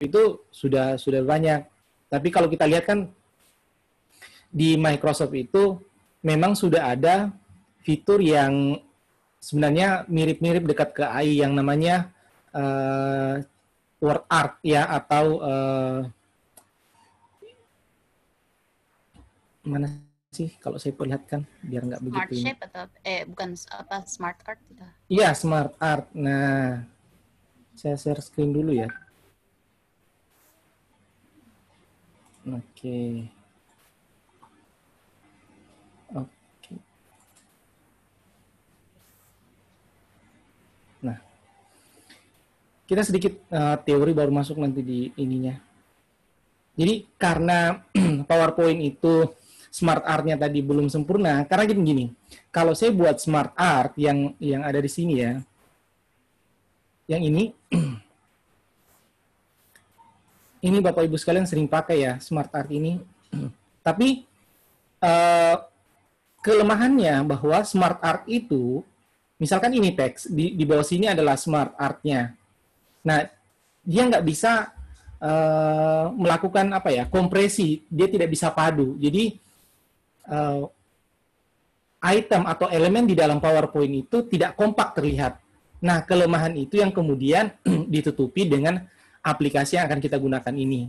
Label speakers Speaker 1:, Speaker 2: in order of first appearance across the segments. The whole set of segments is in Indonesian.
Speaker 1: itu sudah banyak. Tapi kalau kita lihat kan di Microsoft itu memang sudah ada fitur yang sebenarnya mirip-mirip dekat ke AI yang namanya word art ya, atau mana sih kalau saya perlihatkan biar nggak begitu.
Speaker 2: Smart shape atau bukan apa, smart art gitu.
Speaker 1: Iya, smart art. Nah, saya share screen dulu ya. Oke. Oke. Nah, kita sedikit teori baru masuk nanti di ininya. Jadi karena PowerPoint itu smart art-nya tadi belum sempurna, karena gini, kalau saya buat smart art yang ada di sini ya, yang ini Bapak Ibu sekalian sering pakai ya smart art ini. Tapi kelemahannya bahwa smart art itu, misalkan ini teks, di bawah sini adalah smart art-nya. Nah, dia nggak bisa melakukan apa ya, kompresi, dia tidak bisa padu. Jadi item atau elemen di dalam PowerPoint itu tidak kompak terlihat. Nah, kelemahan itu yang kemudian ditutupi dengan aplikasi yang akan kita gunakan ini.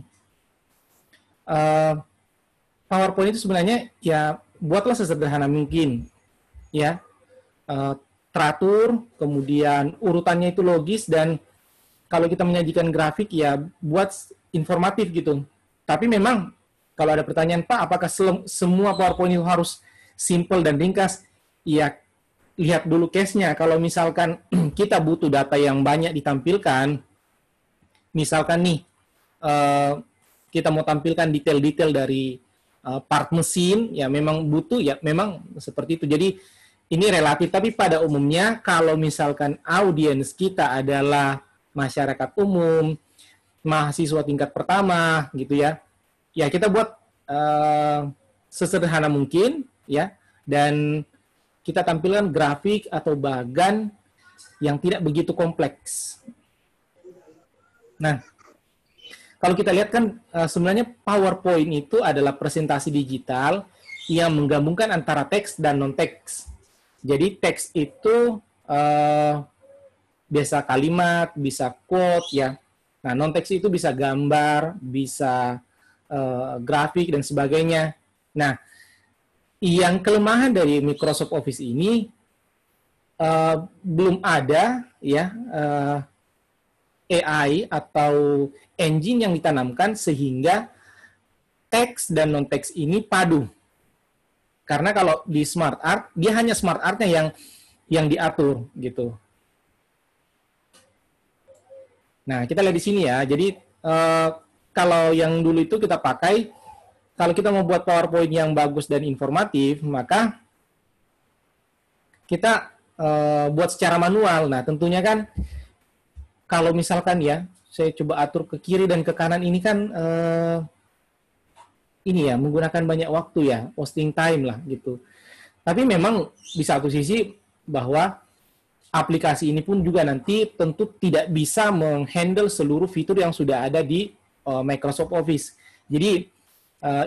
Speaker 1: PowerPoint itu sebenarnya ya buatlah sesederhana mungkin, ya, teratur, kemudian urutannya itu logis, dan kalau kita menyajikan grafik ya buat informatif gitu. Tapi memang kalau ada pertanyaan, Pak, apakah semua PowerPoint itu harus simple dan ringkas? Ya, lihat dulu case-nya. Kalau misalkan kita butuh data yang banyak ditampilkan, misalkan nih, kita mau tampilkan detail-detail dari part mesin, ya memang butuh, ya memang seperti itu. Jadi ini relatif, tapi pada umumnya kalau misalkan audiens kita adalah masyarakat umum, mahasiswa tingkat pertama, gitu ya, ya kita buat sesederhana mungkin, ya, dan kita tampilkan grafik atau bagan yang tidak begitu kompleks. Nah, kalau kita lihat kan sebenarnya PowerPoint itu adalah presentasi digital yang menggabungkan antara teks dan non-teks. Jadi teks itu bisa kalimat, bisa quote ya. Nah, non-teks itu bisa gambar, bisa grafik dan sebagainya. Nah, yang kelemahan dari Microsoft Office ini belum ada ya AI atau engine yang ditanamkan sehingga teks dan non-teks ini padu. Karena kalau di smart art, dia hanya smart art-nya yang diatur gitu. Nah, kita lihat di sini ya. Jadi kalau yang dulu itu kita pakai, kalau kita mau buat PowerPoint yang bagus dan informatif, maka kita buat secara manual. Nah, tentunya kan kalau misalkan ya, saya coba atur ke kiri dan ke kanan ini kan ini ya, menggunakan banyak waktu ya, posting time lah gitu. Tapi memang di satu sisi bahwa aplikasi ini pun juga nanti tentu tidak bisa menghandle seluruh fitur yang sudah ada di Microsoft Office. Jadi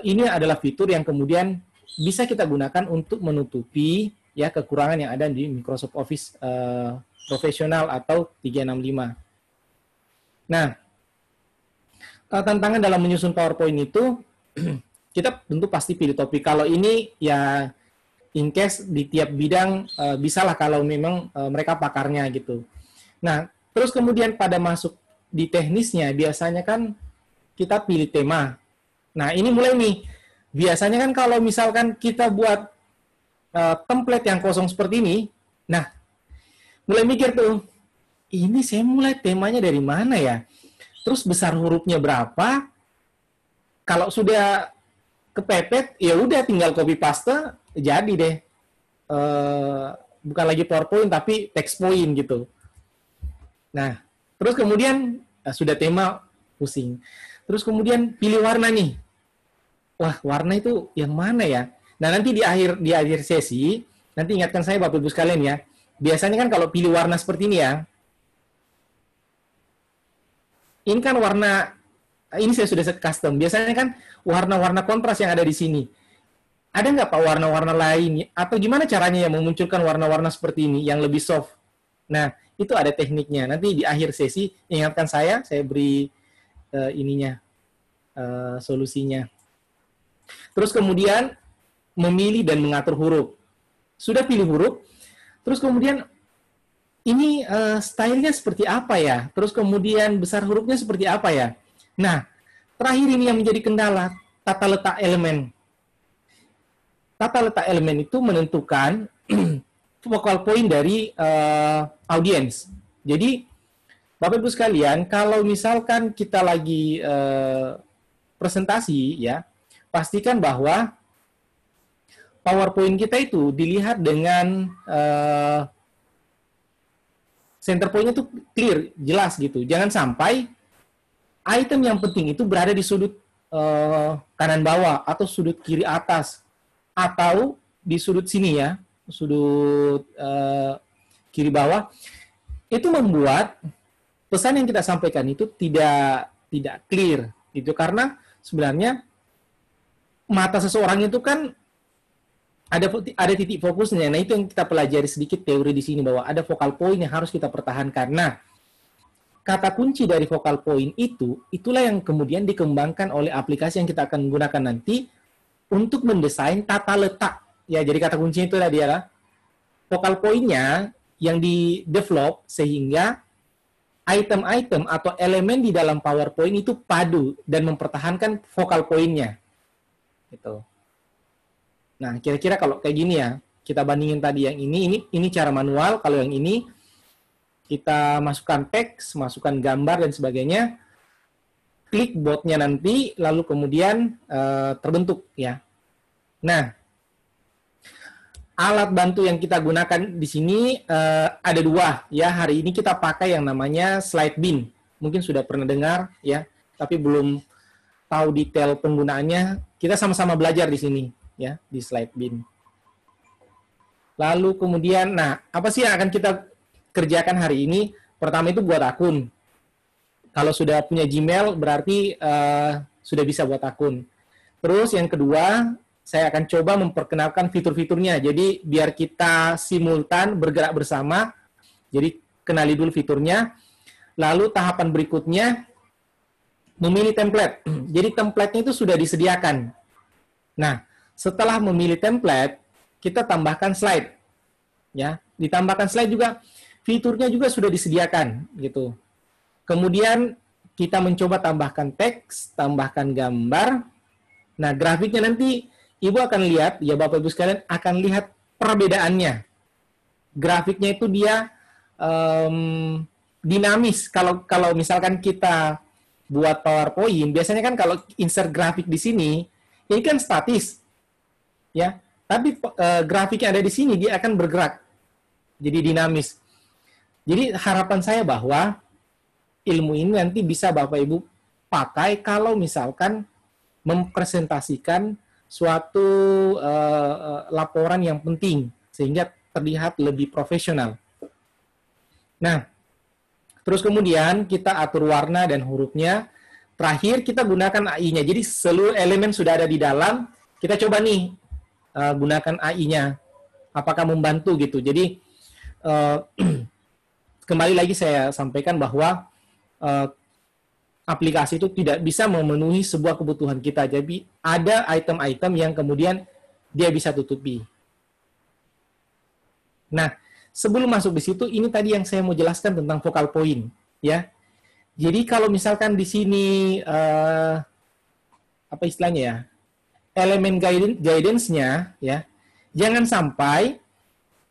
Speaker 1: ini adalah fitur yang kemudian bisa kita gunakan untuk menutupi ya kekurangan yang ada di Microsoft Office profesional atau 365. Nah, tantangan dalam menyusun PowerPoint itu kita tentu pasti pilih topik. Kalau ini ya in case di tiap bidang bisalah kalau memang mereka pakarnya gitu. Nah, terus kemudian pada masuk di teknisnya biasanya kan kita pilih tema. Nah, ini mulai nih. Biasanya kan kalau misalkan kita buat template yang kosong seperti ini, nah, mulai mikir tuh, ini saya mulai temanya dari mana ya? Terus besar hurufnya berapa? Kalau sudah kepepet, ya udah tinggal copy paste, jadi deh. Bukan lagi PowerPoint, tapi text point gitu. Nah, terus kemudian sudah tema, pusing. Terus kemudian pilih warna nih. Wah, warna itu yang mana ya? Nah, nanti di akhir sesi, nanti ingatkan saya Bapak Ibu sekalian ya. Biasanya kan kalau pilih warna seperti ini ya, ini kan warna ini saya sudah set custom. Biasanya kan warna-warna kontras yang ada di sini. Ada nggak Pak warna-warna lain? Atau gimana caranya ya memunculkan warna-warna seperti ini yang lebih soft? Nah, itu ada tekniknya. Nanti di akhir sesi, ingatkan saya beri solusinya. Terus kemudian memilih dan mengatur huruf. Sudah pilih huruf, terus kemudian ini stylenya seperti apa ya? Terus kemudian besar hurufnya seperti apa ya? Nah, terakhir ini yang menjadi kendala, tata letak elemen. Tata letak elemen itu menentukan focal point dari audiens. Jadi, Bapak Ibu sekalian, kalau misalkan kita lagi presentasi, ya, pastikan bahwa PowerPoint kita itu dilihat dengan center point-nya itu clear, jelas gitu. Jangan sampai item yang penting itu berada di sudut kanan bawah atau sudut kiri atas atau di sudut sini ya, sudut kiri bawah. Itu membuat pesan yang kita sampaikan itu tidak clear gitu, karena sebenarnya mata seseorang itu kan ada titik fokusnya. Nah, itu yang kita pelajari sedikit teori di sini, bahwa ada focal point yang harus kita pertahankan. Nah, kata kunci dari focal point itulah yang kemudian dikembangkan oleh aplikasi yang kita akan gunakan nanti untuk mendesain tata letak. Ya, jadi kata kuncinya itu adalah focal point-nya yang di-develop sehingga item-item atau elemen di dalam PowerPoint itu padu dan mempertahankan focal point-nya. Gitu. Nah, kira-kira kalau kayak gini ya, kita bandingin tadi yang ini cara manual. Kalau yang ini kita masukkan teks, masukkan gambar dan sebagainya, klik botnya nanti, lalu kemudian terbentuk ya. Nah, alat bantu yang kita gunakan di sini ada dua ya. Hari ini kita pakai yang namanya Slide Bin. Mungkin sudah pernah dengar ya, tapi belum tahu detail penggunaannya. Kita sama-sama belajar di sini ya, di Slide Bin. Lalu kemudian, nah, apa sih yang akan kita kerjakan hari ini? Pertama itu buat akun. Kalau sudah punya Gmail, berarti sudah bisa buat akun. Terus yang kedua, saya akan coba memperkenalkan fitur-fiturnya. Jadi biar kita simultan bergerak bersama. Jadi kenali dulu fiturnya. Lalu tahapan berikutnya, memilih template. Jadi template-nya itu sudah disediakan. Nah, setelah memilih template, kita tambahkan slide. Ya, ditambahkan slide juga, fiturnya juga sudah disediakan gitu. Kemudian kita mencoba tambahkan teks, tambahkan gambar. Nah, grafiknya nanti Ibu akan lihat, ya Bapak Ibu sekalian akan lihat perbedaannya. Grafiknya itu dia dinamis. Kalau misalkan kita buat PowerPoint, biasanya kan kalau insert grafik di sini, ini kan statis. Ya, tapi grafik yang ada di sini dia akan bergerak, jadi dinamis. Jadi harapan saya bahwa ilmu ini nanti bisa Bapak Ibu pakai kalau misalkan mempresentasikan suatu laporan yang penting sehingga terlihat lebih profesional. Nah, terus kemudian kita atur warna dan hurufnya. Terakhir kita gunakan AI-nya. Jadi seluruh elemen sudah ada di dalam. Kita coba nih gunakan AI-nya, apakah membantu gitu. Jadi kembali lagi saya sampaikan bahwa aplikasi itu tidak bisa memenuhi sebuah kebutuhan kita. Jadi ada item-item yang kemudian dia bisa tutupi. Nah, sebelum masuk di situ, ini tadi yang saya mau jelaskan tentang focal point, ya. Jadi kalau misalkan di sini apa istilahnya ya? Elemen guidance-nya ya, jangan sampai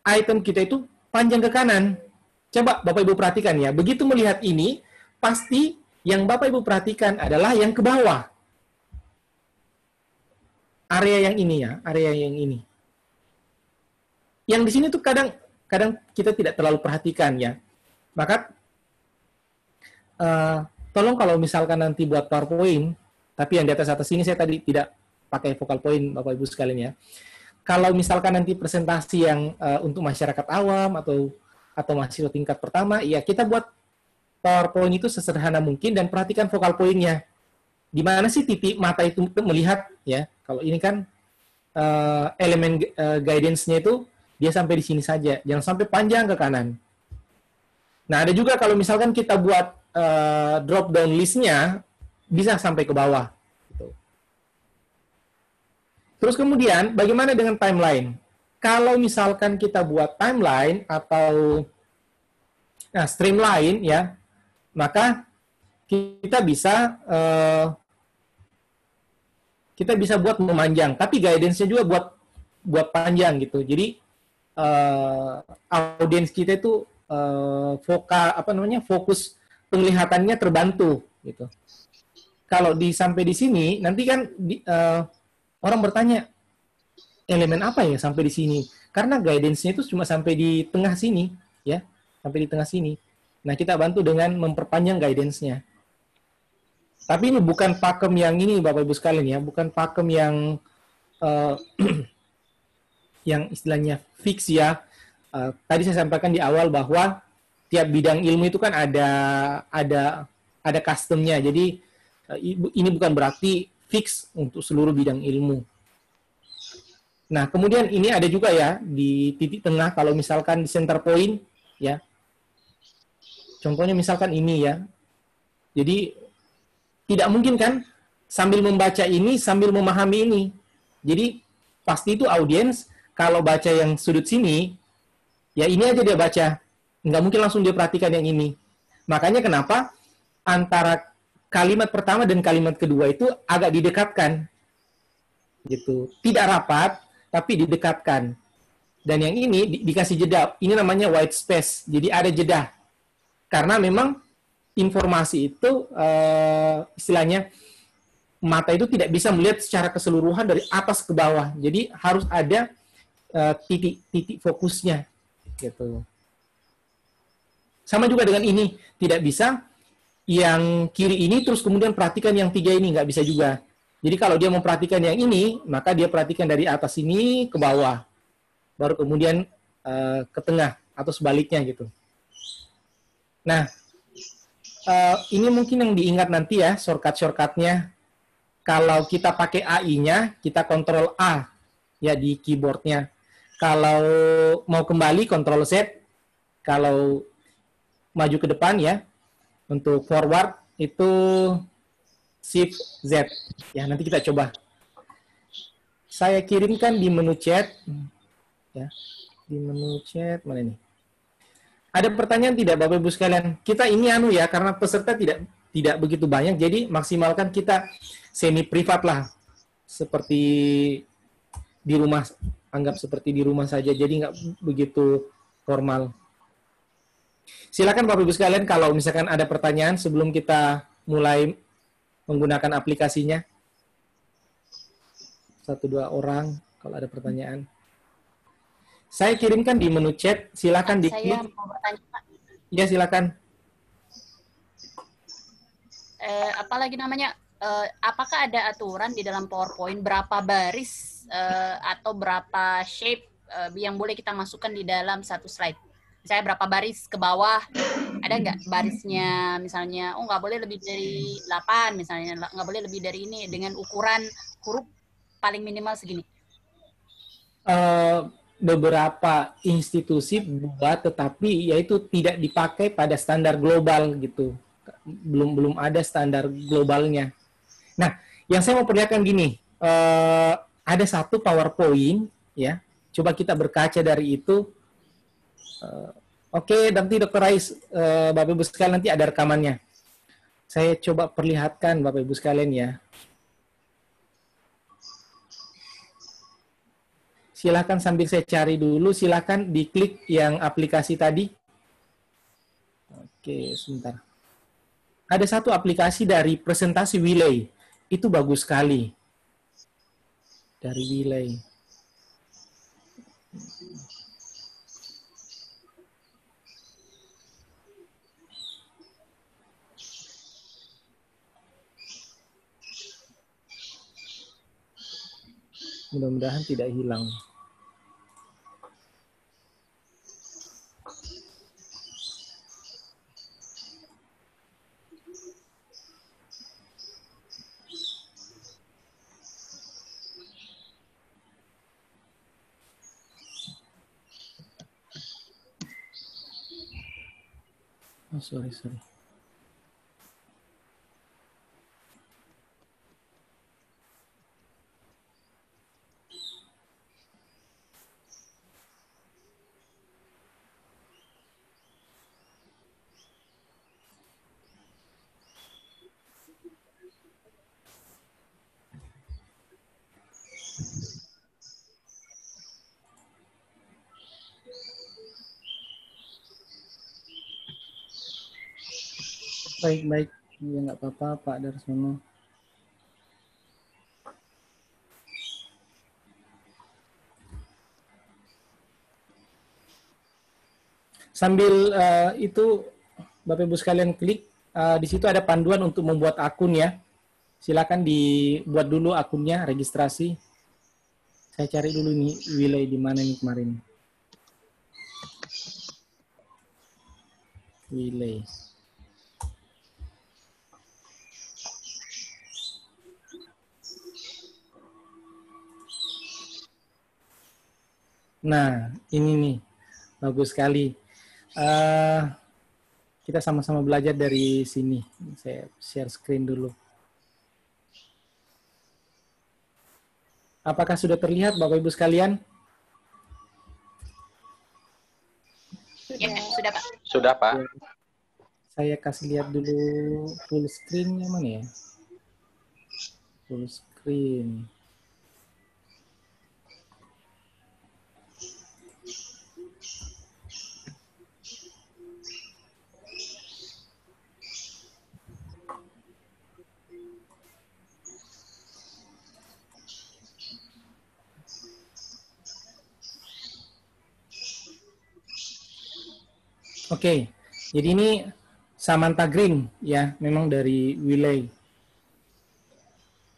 Speaker 1: item kita itu panjang ke kanan. Coba Bapak Ibu perhatikan ya, begitu melihat ini, pasti yang Bapak Ibu perhatikan adalah yang ke bawah. Area yang ini ya, area yang ini. Yang di sini tuh kadang kita tidak terlalu perhatikan ya. Maka tolong kalau misalkan nanti buat PowerPoint, tapi yang di atas ini saya tadi tidak pakai focal point Bapak Ibu sekalian ya. Kalau misalkan nanti presentasi yang untuk masyarakat awam atau mahasiswa tingkat pertama, ya kita buat PowerPoint itu sesederhana mungkin dan perhatikan focal point-nya. di mana sih titik mata itu melihat ya. Kalau ini kan elemen guidance-nya itu dia sampai di sini saja, jangan sampai panjang ke kanan. Nah, ada juga kalau misalkan kita buat drop down list-nya bisa sampai ke bawah. Gitu. Terus kemudian bagaimana dengan timeline? Kalau misalkan kita buat timeline atau streamline ya, maka kita bisa buat memanjang, tapi guidance-nya juga buat panjang gitu. Jadi audiens kita itu fokus penglihatannya terbantu gitu. Kalau sampai di sini nanti kan orang bertanya elemen apa ya sampai di sini, karena guidance-nya itu cuma sampai di tengah sini ya, sampai di tengah sini. Nah, kita bantu dengan memperpanjang guidance-nya. Tapi ini bukan pakem yang ini Bapak Ibu sekalian ya, bukan pakem yang yang istilahnya fix ya. Tadi saya sampaikan di awal bahwa tiap bidang ilmu itu kan ada customnya. Jadi ini bukan berarti fix untuk seluruh bidang ilmu. Nah, kemudian ini ada juga ya di titik tengah kalau misalkan di center point ya. Contohnya misalkan ini ya. Jadi tidak mungkin kan sambil membaca ini sambil memahami ini. Jadi pasti itu audiens kalau baca yang sudut sini, ya ini aja dia baca. Nggak mungkin langsung dia perhatikan yang ini. Makanya kenapa antara kalimat pertama dan kalimat kedua itu agak didekatkan. Gitu. Tidak rapat, tapi didekatkan. Dan yang ini dikasih jeda. Ini namanya white space. Jadi ada jeda. Karena memang informasi itu istilahnya mata itu tidak bisa melihat secara keseluruhan dari atas ke bawah. Jadi harus ada titik fokusnya gitu. Sama juga dengan ini, tidak bisa yang kiri ini terus kemudian perhatikan yang tiga ini, nggak bisa juga. Jadi kalau dia memperhatikan yang ini, maka dia perhatikan dari atas ini ke bawah, baru kemudian ke tengah atau sebaliknya gitu. Nah, ini mungkin yang diingat nanti ya, shortcut-shortcutnya. Kalau kita pakai AI-nya, kita kontrol A ya di keyboardnya. Kalau mau kembali, kontrol Z. Kalau maju ke depan ya, untuk forward itu Shift Z. Ya, nanti kita coba. Saya kirimkan di menu chat. Ya, di menu chat mana ini? Ada pertanyaan tidak Bapak Ibu sekalian? Kita ini ya, karena peserta tidak begitu banyak, jadi maksimalkan kita semi privat lah. Seperti di rumah, anggap seperti di rumah saja, jadi nggak begitu formal. Silakan Bapak Ibu sekalian kalau misalkan ada pertanyaan sebelum kita mulai menggunakan aplikasinya. 1-2 orang kalau ada pertanyaan. Saya kirimkan di menu chat, silakan diklik.
Speaker 2: Saya mau bertanya, Pak.
Speaker 1: Ya, silakan.
Speaker 2: Apalagi namanya, apakah ada aturan di dalam PowerPoint berapa baris atau berapa shape yang boleh kita masukkan di dalam satu slide? Misalnya berapa baris ke bawah, ada nggak barisnya misalnya, nggak boleh lebih dari 8 misalnya, nggak boleh lebih dari ini, dengan ukuran huruf paling minimal segini.
Speaker 1: Beberapa institusi buat, tetapi yaitu tidak dipakai pada standar global gitu. Belum ada standar globalnya. Nah, yang saya mau perlihatkan gini, ada satu PowerPoint ya. Coba kita berkaca dari itu. Oke, nanti Dr. Rais, Bapak Ibu sekalian nanti ada rekamannya. Saya coba perlihatkan Bapak Ibu sekalian ya. Silakan sambil saya cari dulu, silakan diklik yang aplikasi tadi. Oke, sebentar. Ada satu aplikasi dari presentasi Wiley. Itu bagus sekali. Dari Wiley. Mudah-mudahan tidak hilang. Oh, sorry, sorry. Baik-baik. Ya, nggak apa-apa, Pak Darsono. Sambil itu, Bapak Ibu sekalian klik, di situ ada panduan untuk membuat akun ya. Silakan dibuat dulu akunnya, registrasi. Saya cari dulu nih wilayah di mana nih kemarin. Wilayah. Nah, ini nih, bagus sekali. Kita sama-sama belajar dari sini. Saya share screen dulu. Apakah sudah terlihat, Bapak Ibu sekalian?
Speaker 2: Ya, sudah Pak.
Speaker 3: Sudah, Pak.
Speaker 1: Saya kasih lihat dulu full screen-nya mana ya? Full screen. Oke, jadi ini Samantha Green ya, memang dari Wiley.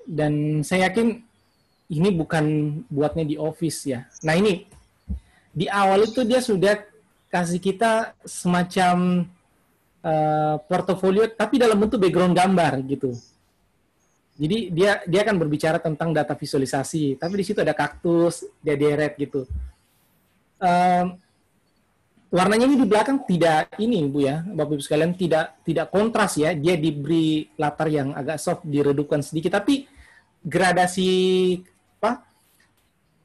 Speaker 1: Dan saya yakin ini bukan buatnya di Office ya. Nah ini di awal itu dia sudah kasih kita semacam portofolio, tapi dalam bentuk background gambar gitu. Jadi dia akan berbicara tentang data visualisasi, tapi di situ ada kaktus, dia deret gitu. Warnanya ini di belakang tidak ini Bu ya, Bapak Ibu sekalian, tidak kontras ya. Dia diberi latar yang agak soft, diredupkan sedikit, tapi gradasi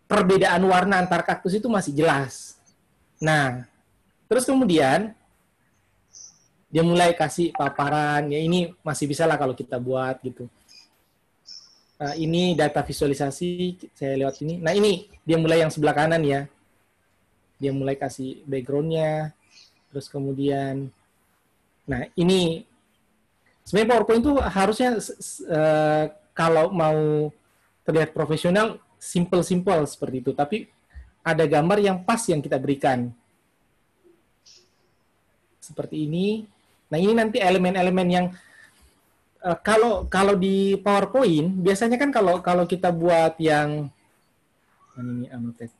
Speaker 1: perbedaan warna antar kaktus itu masih jelas. Nah, terus kemudian dia mulai kasih paparan, ya ini masih bisa lah kalau kita buat gitu. Ini data visualisasi, saya lewat ini. Nah ini dia mulai yang sebelah kanan ya. Dia mulai kasih background-nya, terus kemudian, nah ini sebenarnya PowerPoint itu harusnya kalau mau terlihat profesional, simple seperti itu, tapi ada gambar yang pas yang kita berikan. Seperti ini. Nah ini nanti elemen-elemen yang kalau di PowerPoint biasanya kan kalau kita buat yang ini annotate.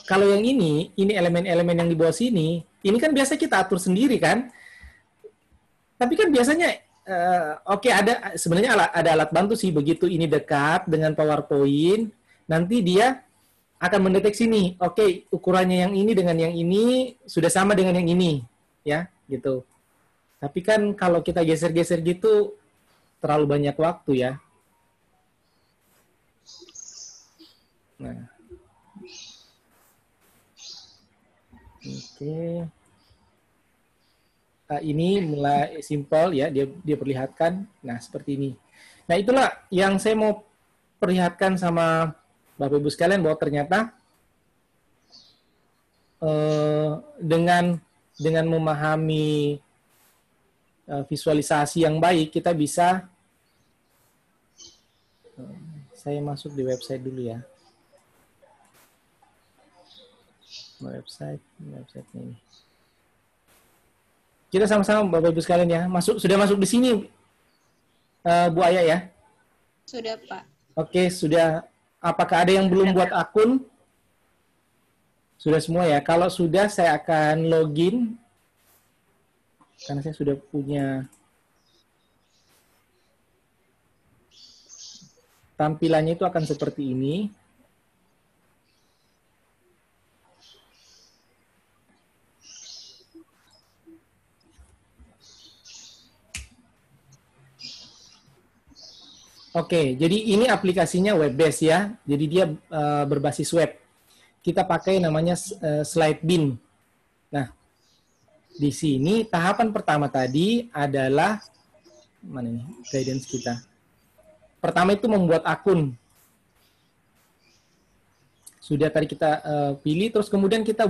Speaker 1: Kalau yang ini elemen-elemen yang di bawah sini, ini kan biasa kita atur sendiri kan. Tapi kan biasanya oke, ada sebenarnya ada alat bantu sih, begitu ini dekat dengan PowerPoint, nanti dia akan mendeteksi nih, oke, ukurannya yang ini dengan yang ini sudah sama dengan yang ini, ya, gitu. Tapi kan kalau kita geser-geser gitu terlalu banyak waktu ya. Nah. Oke. Ini mulai simpel ya, dia perlihatkan. Nah, seperti ini. Nah, itulah yang saya mau perlihatkan sama Bapak Ibu sekalian, bahwa ternyata dengan memahami visualisasi yang baik, kita bisa saya masuk di website dulu ya. Website ini. Kita sama-sama Bapak Ibu sekalian ya, sudah masuk di sini, Bu Aya ya?
Speaker 4: Sudah, Pak.
Speaker 1: Oke, sudah. Apakah ada yang belum buat akun? Sudah semua ya? Kalau sudah, saya akan login. Karena saya sudah punya tampilannya, itu akan seperti ini. Oke, jadi ini aplikasinya web based ya. Jadi dia berbasis web. Kita pakai namanya Slide Bin. Nah, di sini tahapan pertama tadi adalah mana nih guidance kita. Pertama itu membuat akun. Sudah tadi kita pilih, terus kemudian kita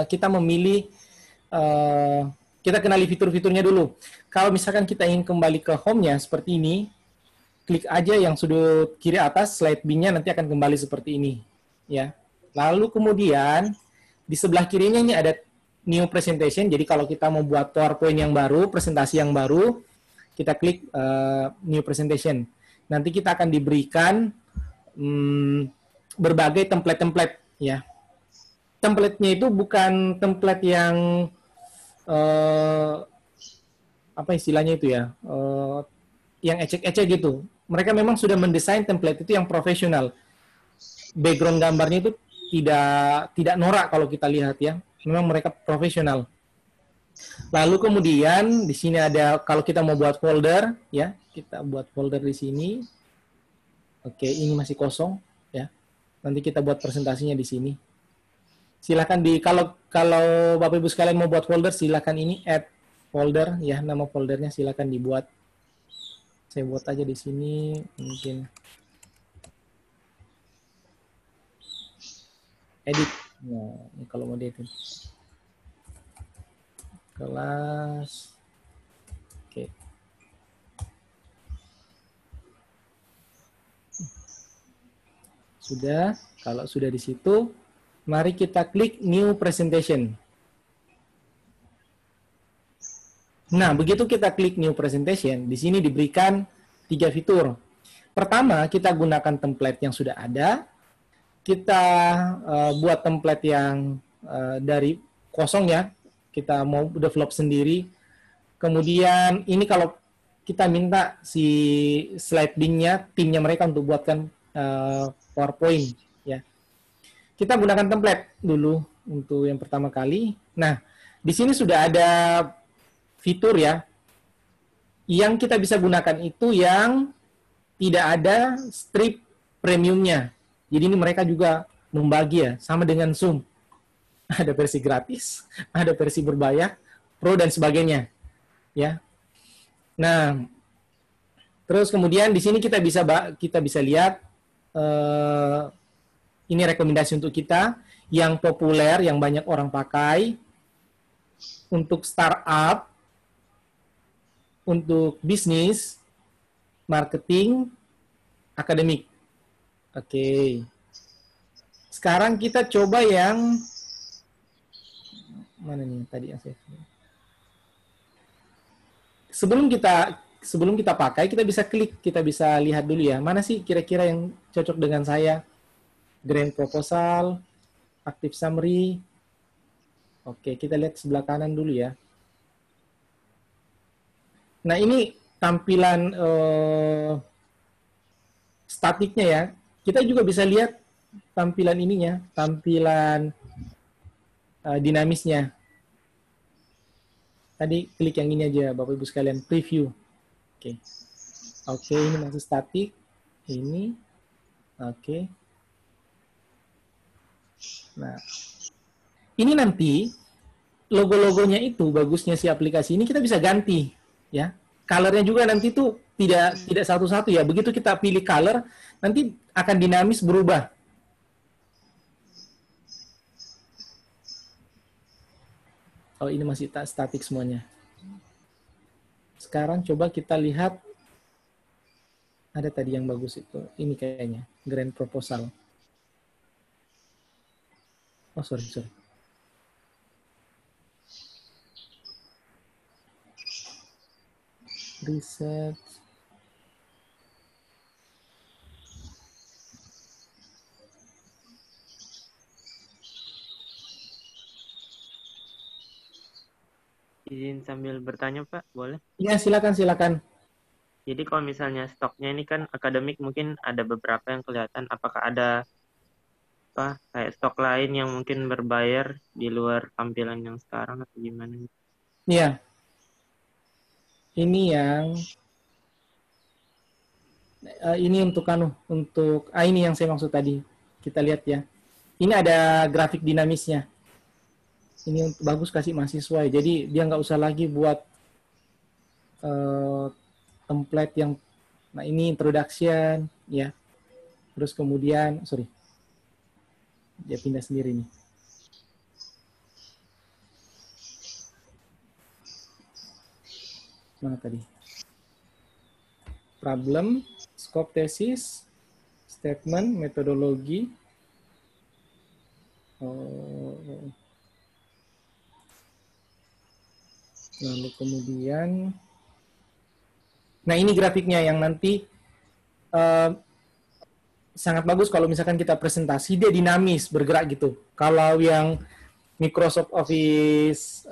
Speaker 1: kita memilih, kita kenali fitur-fiturnya dulu. Kalau misalkan kita ingin kembali ke home-nya seperti ini, klik aja yang sudut kiri atas, slide bin-nya nanti akan kembali seperti ini. Ya. Lalu kemudian, di sebelah kirinya ini ada new presentation, jadi kalau kita mau buat PowerPoint yang baru, presentasi yang baru, kita klik new presentation. Nanti kita akan diberikan berbagai template-template ya. Template-nya itu bukan template yang apa istilahnya itu ya, yang ecek-ecek gitu. Mereka memang sudah mendesain template itu yang profesional. Background gambarnya itu tidak norak kalau kita lihat ya. Memang mereka profesional. Lalu kemudian di sini ada kalau kita mau buat folder ya, kita buat folder di sini. Oke, ini masih kosong ya. Nanti kita buat presentasinya di sini. Silakan kalau Bapak Ibu sekalian mau buat folder, silakan ini add folder ya, nama foldernya silakan dibuat. Saya buat aja di sini mungkin edit. Nah, ini kalau mau diedit. Kelas. Oke. Sudah, kalau sudah di situ, mari kita klik New Presentation. Nah, begitu kita klik New Presentation, di sini diberikan 3 fitur. Pertama, kita gunakan template yang sudah ada. Kita buat template yang dari kosong ya. Kita mau develop sendiri. Kemudian, ini kalau kita minta si sliding-nya, timnya mereka untuk buatkan PowerPoint ya. Kita gunakan template dulu untuk yang pertama kali. Nah, di sini sudah ada fitur ya. Yang kita bisa gunakan itu yang tidak ada strip premiumnya. Jadi ini mereka juga membagi ya, sama dengan Zoom. Ada versi gratis, ada versi berbayar, pro dan sebagainya. Ya. Nah, terus kemudian di sini kita bisa lihat ini rekomendasi untuk kita yang populer, yang banyak orang pakai untuk startup, untuk bisnis, marketing, akademik. Oke. Sekarang kita coba yang mana nih tadi yang saya sebelum kita pakai, kita bisa klik, kita bisa lihat dulu ya, mana sih kira-kira yang cocok dengan saya. Grand proposal, active summary. Oke, kita lihat sebelah kanan dulu ya. Nah, ini tampilan statiknya ya. Kita juga bisa lihat tampilan ininya, tampilan dinamisnya. Tadi klik yang ini aja, Bapak Ibu sekalian, preview. Oke. Oke, ini masih statik. Ini. Oke. Nah, ini nanti logo-logonya itu bagusnya si aplikasi ini kita bisa ganti, ya. Colornya juga nanti tuh tidak satu-satu ya. Begitu kita pilih color, nanti akan dinamis berubah. Oh, ini masih statik semuanya. Sekarang coba kita lihat, ada tadi yang bagus itu. Ini kayaknya, grand proposal. Oh, sorry. Reset.
Speaker 3: Izin sambil bertanya, Pak, boleh?
Speaker 1: Iya, silakan.
Speaker 3: Jadi kalau misalnya stoknya ini kan akademik, mungkin ada beberapa yang kelihatan. Apakah ada kayak stok lain yang mungkin berbayar di luar tampilan yang sekarang atau gimana?
Speaker 1: Iya. Ini yang Ini untuk ini yang saya maksud tadi. Kita lihat ya. Ini ada grafik dinamisnya. Ini untuk bagus kasih mahasiswa. Jadi dia nggak usah lagi buat template yang, nah ini introduction ya. Terus kemudian, sorry, dia pindah sendiri nih. Mana tadi? Problem, scope tesis, statement, metodologi. Lalu kemudian, nah ini grafiknya yang nanti sangat bagus kalau misalkan kita presentasi, dia dinamis, bergerak gitu. Kalau yang Microsoft Office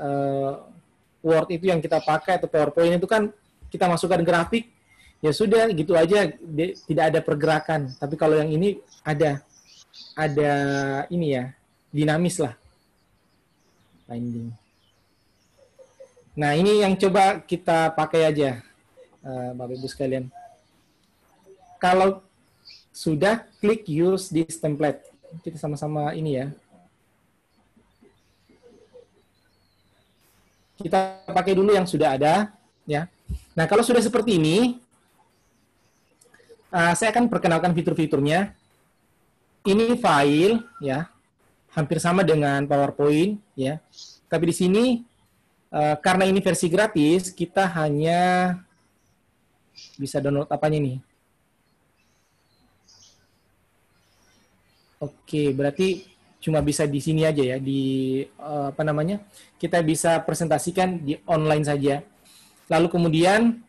Speaker 1: Word itu yang kita pakai atau PowerPoint itu kan kita masukkan grafik, ya sudah gitu aja, tidak ada pergerakan. Tapi kalau yang ini ada ini ya, dinamis lah. Binding. Nah ini yang coba kita pakai aja, Bapak Ibu sekalian. Kalau sudah, klik use this template. Kita sama-sama ini ya. Kita pakai dulu yang sudah ada, ya. Nah, kalau sudah seperti ini, saya akan perkenalkan fitur-fiturnya. Ini file, ya, hampir sama dengan PowerPoint, ya. Tapi di sini, karena ini versi gratis, kita hanya bisa download apanya nih? Oke, berarti cuma bisa di sini aja ya, di kita bisa presentasikan di online saja. Lalu kemudian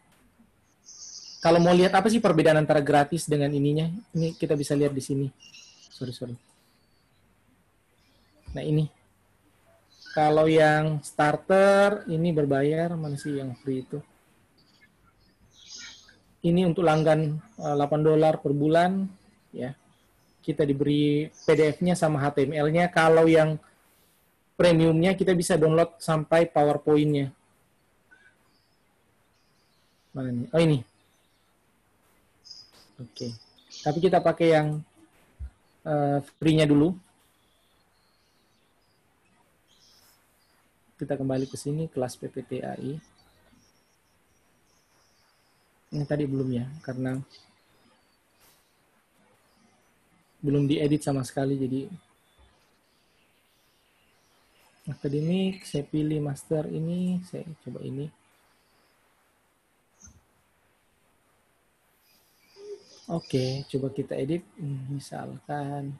Speaker 1: kalau mau lihat apa sih perbedaan antara gratis dengan ininya, ini kita bisa lihat di sini. Sorry. Nah ini, kalau yang starter ini berbayar, mana sih yang free itu? Ini untuk langgan $8 per bulan, ya. Kita diberi PDF-nya sama HTML-nya. Kalau yang premiumnya kita bisa download sampai PowerPoint-nya. Mana nih? Oh ini. Oke. Tapi kita pakai yang free-nya dulu. Kita kembali ke sini, kelas PPTAI. Ini tadi belum ya, karena belum diedit sama sekali, jadi akademik, saya pilih master ini, saya coba ini. Oke, coba kita edit, misalkan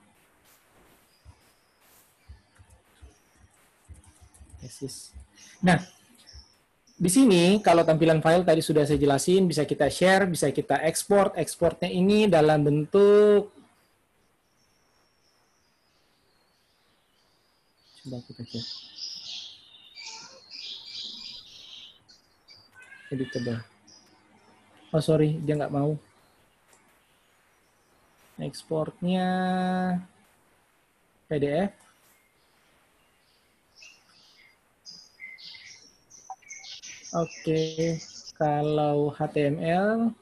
Speaker 1: tesis. Nah, di sini kalau tampilan file tadi sudah saya jelasin, bisa kita share, bisa kita ekspor. Ekspornya ini dalam bentuk, coba kita cek. Editable. Oh sorry, dia nggak mau. Ekspornya PDF. Oke, kalau HTML.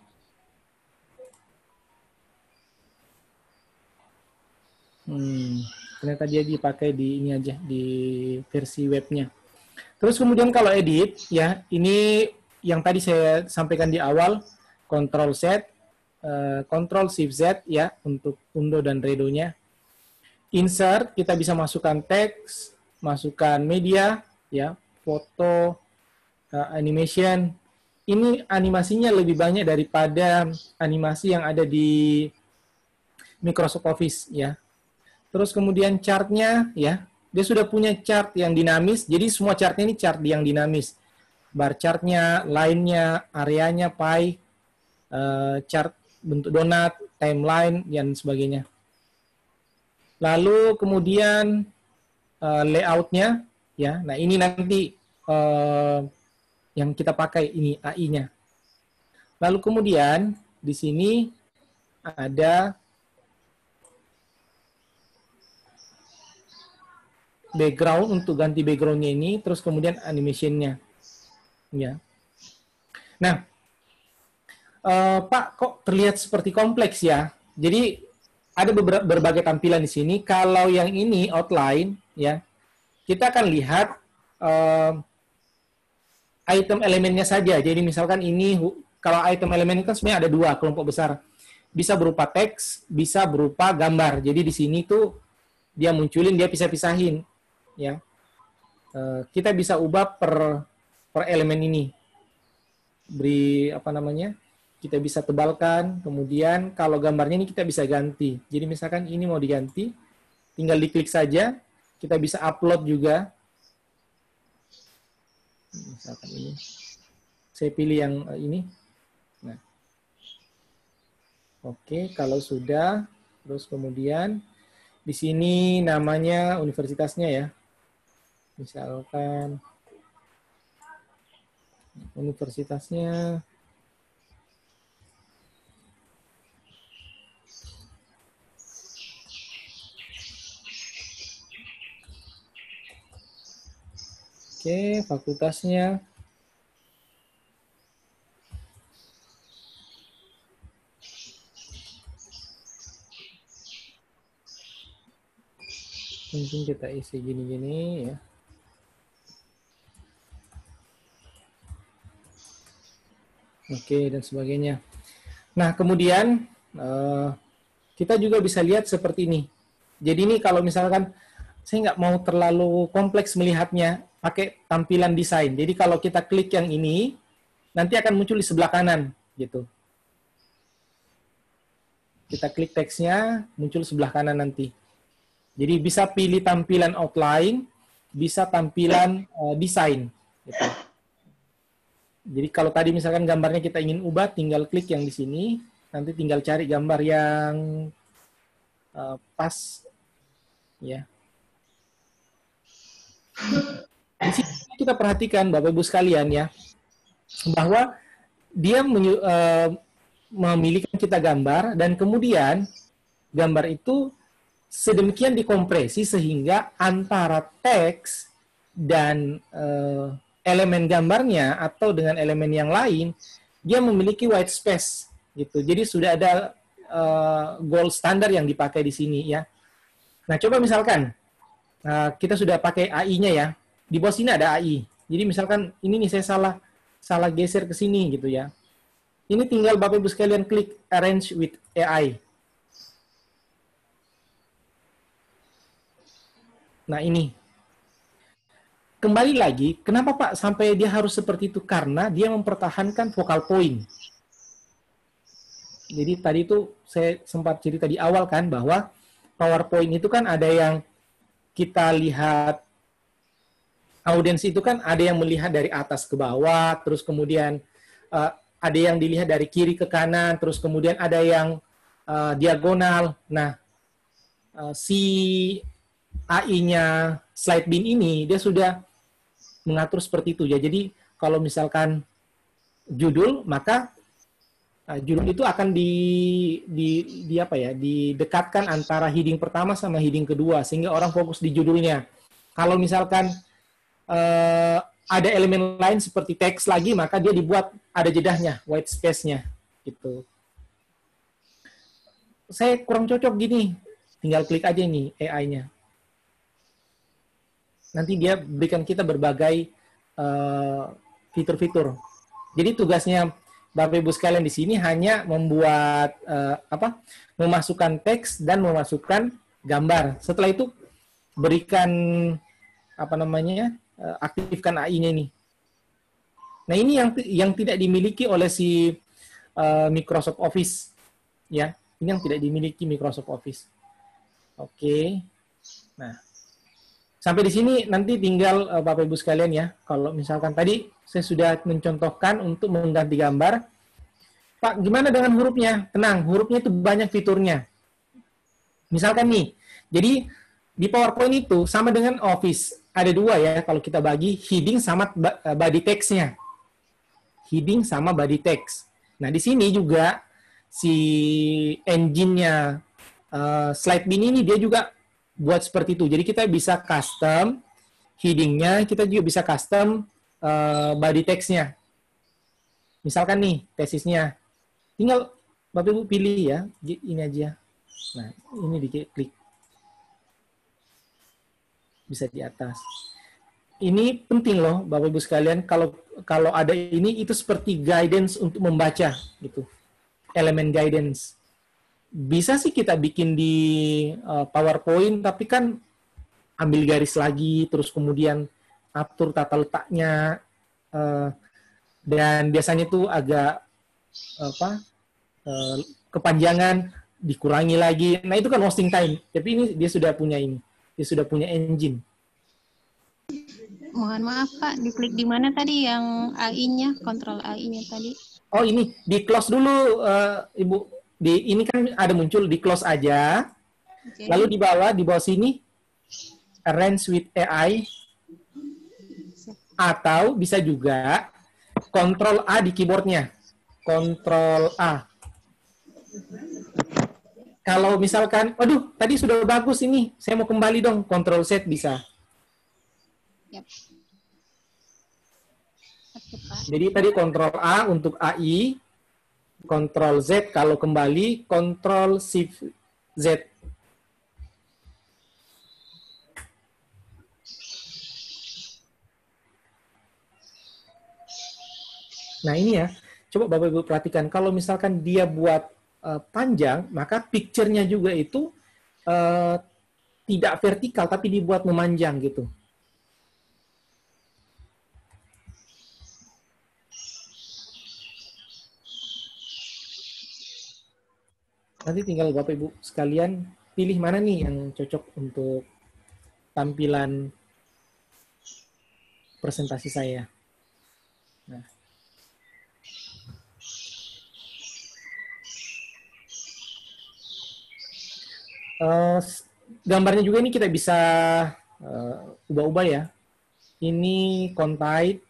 Speaker 1: Ternyata dia dipakai di ini aja, di versi webnya. Terus kemudian kalau edit, ya ini yang tadi saya sampaikan di awal, Ctrl Z, Ctrl Shift Z ya untuk undo dan redo-nya. Insert, kita bisa masukkan teks, masukkan media, ya, foto, animation. Ini animasinya lebih banyak daripada animasi yang ada di Microsoft Office, ya. Terus kemudian chart-nya, ya, dia sudah punya chart yang dinamis, jadi semua chart-nya ini chart yang dinamis. Bar chart-nya, line-nya, areanya, pie, chart bentuk donat, timeline, dan sebagainya. Lalu kemudian layout-nya, ya, nah ini nanti yang kita pakai, ini AI-nya. Lalu kemudian di sini ada background untuk ganti background-nya ini, terus kemudian animation-nya. Ya. Nah, Pak, kok terlihat seperti kompleks ya? Jadi ada berbagai tampilan di sini. Kalau yang ini outline, ya, kita akan lihat item elemennya saja. Jadi misalkan ini, kalau item elemen itu kan sebenarnya ada dua kelompok besar. Bisa berupa teks, bisa berupa gambar. Jadi di sini tuh dia munculin, dia pisah-pisahin, ya. Kita bisa ubah per elemen ini. Beri apa namanya? Kita bisa tebalkan, kemudian kalau gambarnya ini kita bisa ganti. Jadi misalkan ini mau diganti, tinggal diklik saja, kita bisa upload juga. Misalkan ini, saya pilih yang ini. Nah, oke, kalau sudah, terus kemudian di sini namanya universitasnya ya, misalkan universitasnya. Oke, fakultasnya. Mungkin kita isi gini-gini ya. Oke, dan sebagainya. Nah, kemudian kita juga bisa lihat seperti ini. Jadi ini kalau misalkan saya nggak mau terlalu kompleks melihatnya, pakai tampilan desain. Jadi kalau kita klik yang ini, nanti akan muncul di sebelah kanan, gitu. Kita klik teksnya, muncul sebelah kanan nanti. Jadi bisa pilih tampilan outline, bisa tampilan desain. Gitu. Jadi kalau tadi misalkan gambarnya kita ingin ubah, tinggal klik yang di sini, nanti tinggal cari gambar yang pas, ya. Di sini kita perhatikan Bapak Ibu sekalian ya, bahwa dia memiliki kita gambar dan kemudian gambar itu sedemikian dikompresi sehingga antara teks dan elemen gambarnya atau dengan elemen yang lain dia memiliki white space gitu. Jadi sudah ada gold standard yang dipakai di sini ya. Nah, coba misalkan kita sudah pakai AI-nya ya. Di bawah sini ada AI. Jadi misalkan ini nih saya salah geser ke sini gitu ya. Ini tinggal Bapak Ibu sekalian klik Arrange with AI. Nah ini. Kembali lagi, kenapa Pak sampai dia harus seperti itu? Karena dia mempertahankan focal point. Jadi tadi itu saya sempat cerita di awal kan bahwa PowerPoint itu kan ada yang kita lihat, audiens itu kan ada yang melihat dari atas ke bawah, terus kemudian ada yang dilihat dari kiri ke kanan, terus kemudian ada yang diagonal. Nah, si AI-nya Slidebin ini, dia sudah mengatur seperti itu ya. Jadi, kalau misalkan judul, maka judul itu akan didekatkan antara heading pertama sama heading kedua, sehingga orang fokus di judulnya. Kalau misalkan ada elemen lain seperti teks lagi, maka dia dibuat ada jedahnya, white space-nya gitu. Saya kurang cocok gini, tinggal klik aja nih AI-nya. Nanti dia berikan kita berbagai fitur-fitur. Jadi tugasnya Bapak Ibu sekalian di sini hanya membuat memasukkan teks dan memasukkan gambar. Setelah itu berikan aktifkan AI-nya ini. Nah, ini yang tidak dimiliki oleh si Microsoft Office, ya. Ini yang tidak dimiliki Microsoft Office. Oke. Nah, sampai di sini nanti tinggal Bapak Ibu sekalian ya. Kalau misalkan tadi saya sudah mencontohkan untuk mengganti gambar. Pak, gimana dengan hurufnya? Tenang, hurufnya itu banyak fiturnya. Misalkan nih, jadi di PowerPoint itu sama dengan Office. Ada dua ya, kalau kita bagi heading sama body text-nya. Heading sama body text. Nah, di sini juga si engine-nya Slidebin ini dia juga buat seperti itu. Jadi kita bisa custom heading-nya, kita juga bisa custom body text-nya. Misalkan nih, tesisnya. Tinggal Bapak Ibu pilih ya, ini aja. Nah, ini diklik. Bisa di atas. Ini penting loh Bapak Ibu sekalian, kalau ada ini itu seperti guidance untuk membaca gitu. Elemen guidance. Bisa sih kita bikin di PowerPoint, tapi kan ambil garis lagi, terus kemudian atur tata letaknya, dan biasanya tuh agak kepanjangan, dikurangi lagi. Nah itu kan wasting time. Tapi ini dia sudah punya ini, dia sudah punya engine.
Speaker 4: Mohon maaf Pak, diklik di mana tadi yang AI-nya, kontrol AI-nya tadi?
Speaker 1: Oh ini di close dulu Ibu. Ini kan ada muncul, di close aja. Okay. Lalu di bawah sini arrange with AI, atau bisa juga Ctrl A di keyboardnya. Ctrl A. Kalau misalkan, aduh tadi sudah bagus ini, saya mau kembali dong, Ctrl Z bisa.
Speaker 4: Yep.
Speaker 1: Jadi tadi Ctrl A untuk AI, Ctrl Z kalau kembali, Ctrl Shift Z. Nah ini ya, coba Bapak Ibu perhatikan, kalau misalkan dia buat panjang, maka picture-nya juga itu tidak vertikal, tapi dibuat memanjang gitu. Nanti tinggal Bapak Ibu sekalian pilih mana nih yang cocok untuk tampilan presentasi saya. Nah. Gambarnya juga ini kita bisa ubah-ubah ya. Ini contype,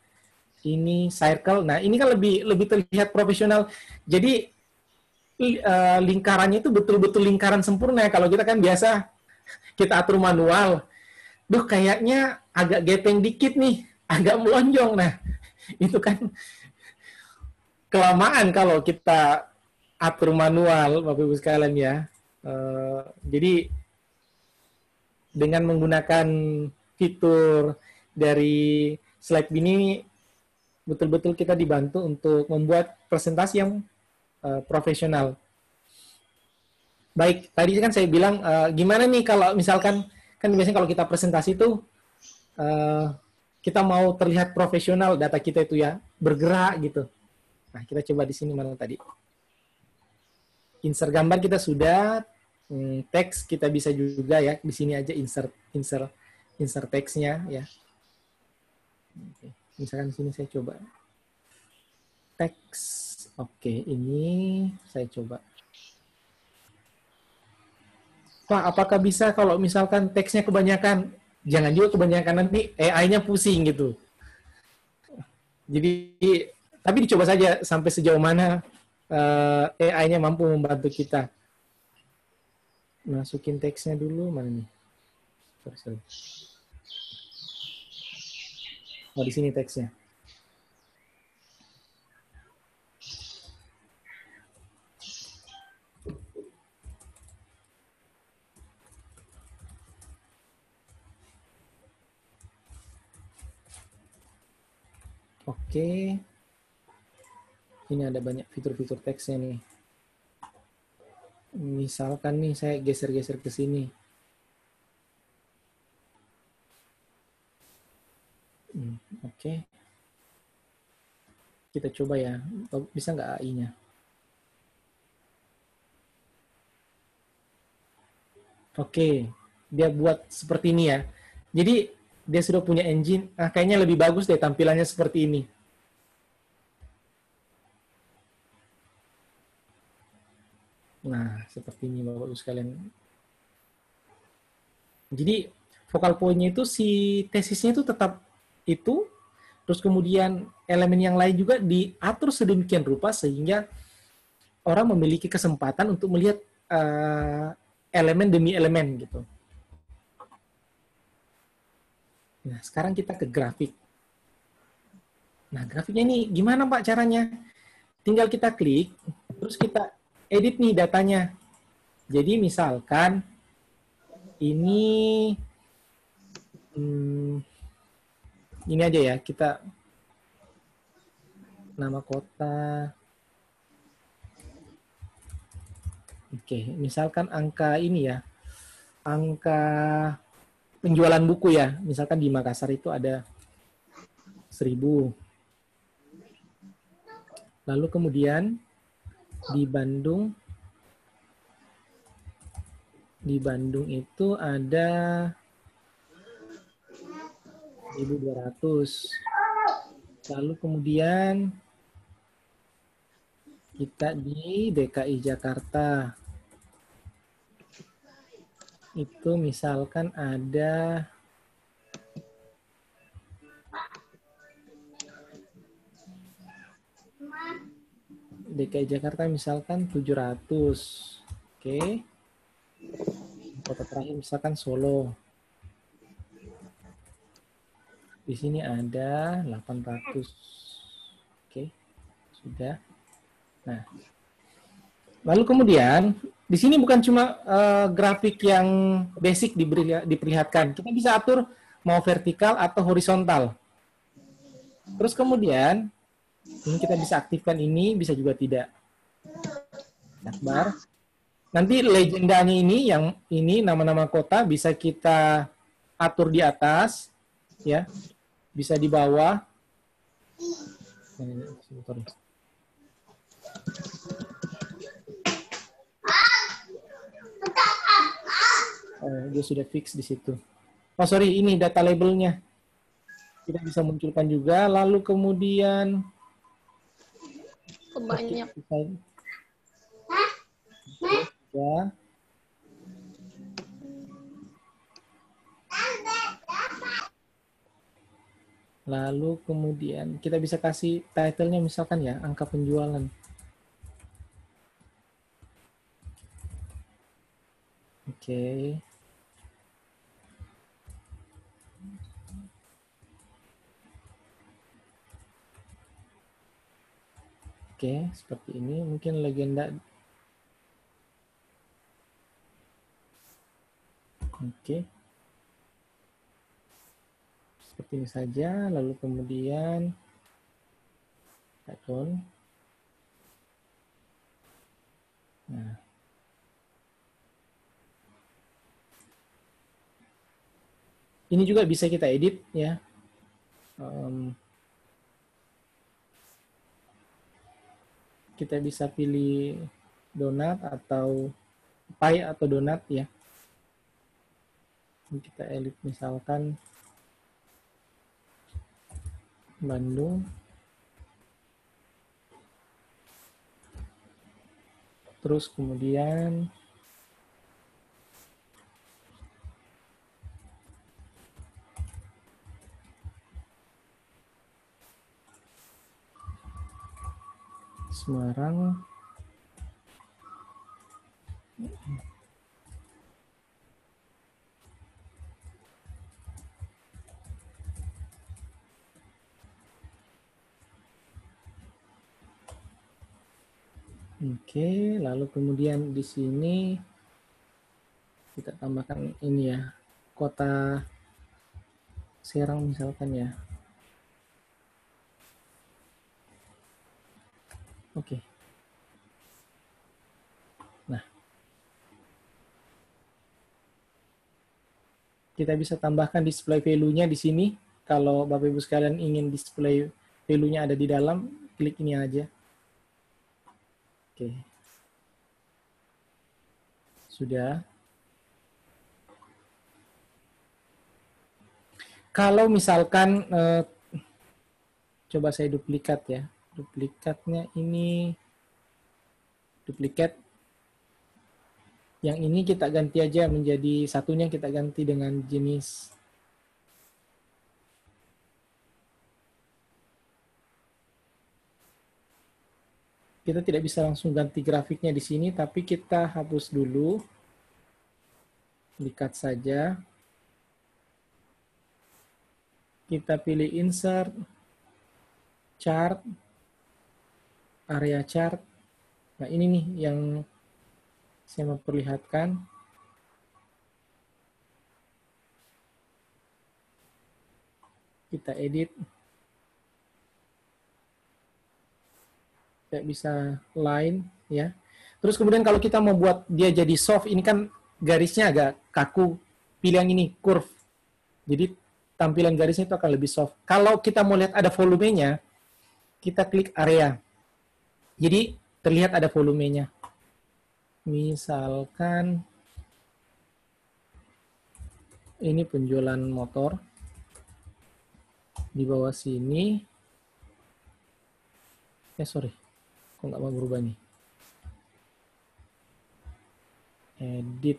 Speaker 1: ini circle. Nah, ini kan lebih terlihat profesional. Jadi lingkarannya itu betul-betul lingkaran sempurna. Kalau kita kan biasa kita atur manual. Duh, kayaknya agak gepeng dikit nih, agak melonjong. Nah, itu kan kelamaan kalau kita atur manual, Bapak Ibu sekalian ya. Jadi dengan menggunakan fitur dari slide ini, betul-betul kita dibantu untuk membuat presentasi yang profesional. Baik, tadi kan saya bilang, gimana nih kalau misalkan, kan biasanya kalau kita presentasi itu, kita mau terlihat profesional, data kita itu ya, bergerak gitu. Nah, kita coba di sini mana tadi. Insert gambar kita sudah, teks kita bisa juga ya, di sini aja insert teksnya ya. Oke. Misalkan di sini saya coba teks. Oke, ini saya coba. Pak, apakah bisa kalau misalkan teksnya kebanyakan? Jangan juga kebanyakan, nanti AI-nya pusing gitu. Jadi, tapi dicoba saja sampai sejauh mana AI-nya mampu membantu kita. Masukin teksnya dulu, mana nih? Sorry. Oh, di sini teksnya. Oke. Ini ada banyak fitur-fitur teksnya nih. Misalkan nih saya geser-geser ke sini. Oke. Kita coba ya. Bisa nggak AI-nya? Oke. Dia buat seperti ini ya. Jadi dia sudah punya engine. Kayaknya lebih bagus deh tampilannya seperti ini. Nah, seperti ini Bapak-Ibu sekalian. Jadi, focal point-nya itu si tesisnya itu tetap itu, terus kemudian elemen yang lain juga diatur sedemikian rupa sehingga orang memiliki kesempatan untuk melihat elemen demi elemen gitu. Nah, sekarang kita ke grafik. Nah, grafiknya ini gimana Pak caranya? Tinggal kita klik, Terus kita edit nih datanya. Jadi misalkan ini ini aja ya, kita nama kota. Oke, misalkan angka ini ya, angka penjualan buku ya, misalkan di Makassar itu ada 1000. Lalu kemudian di Bandung itu ada 1200. Lalu kemudian kita di DKI Jakarta itu misalkan ada DKI Jakarta misalkan 700. Oke. Kota terakhir misalkan Solo. Di sini ada 800. Oke. Sudah. Nah. Lalu kemudian di sini bukan cuma grafik yang basic diperlihatkan. Kita bisa atur mau vertikal atau horizontal. Terus kemudian ini kita bisa aktifkan ini, bisa juga tidak. Akbar. Nanti legendanya ini, yang ini nama-nama kota bisa kita atur di atas, ya, bisa di bawah. Oh, dia sudah fix di situ. Oh sorry, ini data labelnya. Kita bisa munculkan juga, lalu kemudian
Speaker 4: Kebanyak.
Speaker 1: Ya. Lalu kemudian kita bisa kasih title-nya misalkan ya, angka penjualan. Oke. Oke, seperti ini. Mungkin legenda. Oke. Seperti ini saja. Lalu kemudian background. Nah. Ini juga bisa kita edit ya. Kita bisa pilih donat atau pie atau donat ya. Ini kita edit misalkan Bandung. Terus kemudian Semarang. Oke, lalu kemudian di sini kita tambahkan ini ya, kota Serang misalkan ya. Oke. Nah, kita bisa tambahkan display value-nya di sini. Kalau Bapak Ibu sekalian ingin display value-nya ada di dalam, klik ini aja. Oke. Sudah. Kalau misalkan, coba saya duplikat ya. Duplikatnya ini, duplikat. Yang ini kita ganti aja menjadi satunya, kita ganti dengan jenis. Kita tidak bisa langsung ganti grafiknya di sini, tapi kita hapus dulu. Di-cut saja. Kita pilih insert, chart, area chart. Nah, ini nih yang saya memperlihatkan. Kita edit. Kayak bisa line, ya. Terus kemudian kalau kita mau buat dia jadi soft, ini kan garisnya agak kaku. Pilih yang ini, curve. Jadi tampilan garisnya itu akan lebih soft. Kalau kita mau lihat ada volumenya, kita klik area. Jadi terlihat ada volumenya. Misalkan ini penjualan motor. Di bawah sini, sorry, kok nggak mau berubah nih. Edit.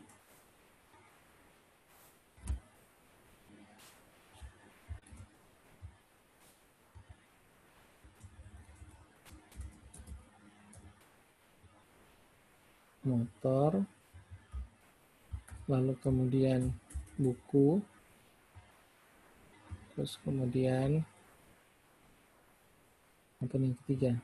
Speaker 1: Motor. Lalu kemudian buku. Terus kemudian apa nih ketiga?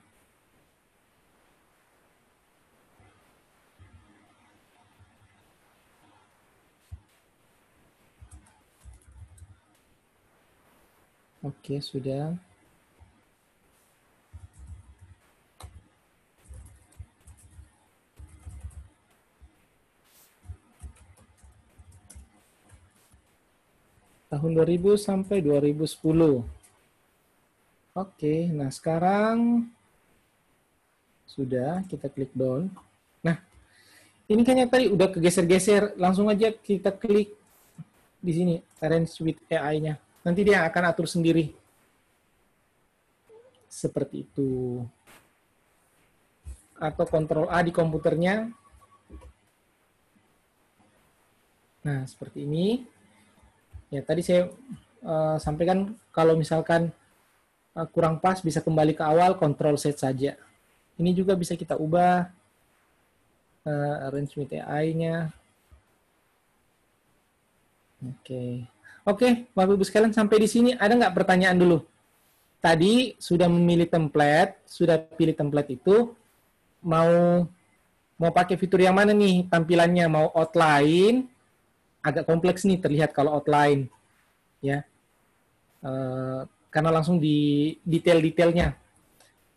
Speaker 1: Oke, sudah. Tahun 2000 sampai 2010. Oke, nah sekarang sudah, kita klik down. Nah, ini kayaknya tadi udah kegeser-geser, langsung aja kita klik di sini, arrange with AI-nya. Nanti dia akan atur sendiri. Seperti itu. Atau Ctrl A di komputernya. Nah, seperti ini. Ya, tadi saya sampaikan kalau misalkan kurang pas bisa kembali ke awal, Ctrl Z saja. Ini juga bisa kita ubah arrange with AI-nya. Oke, Bapak Ibu sekalian sampai di sini ada nggak pertanyaan dulu? Tadi sudah memilih template, sudah pilih template itu, mau pakai fitur yang mana nih tampilannya? Mau outline? Agak kompleks nih terlihat kalau outline, ya, karena langsung di detail-detailnya.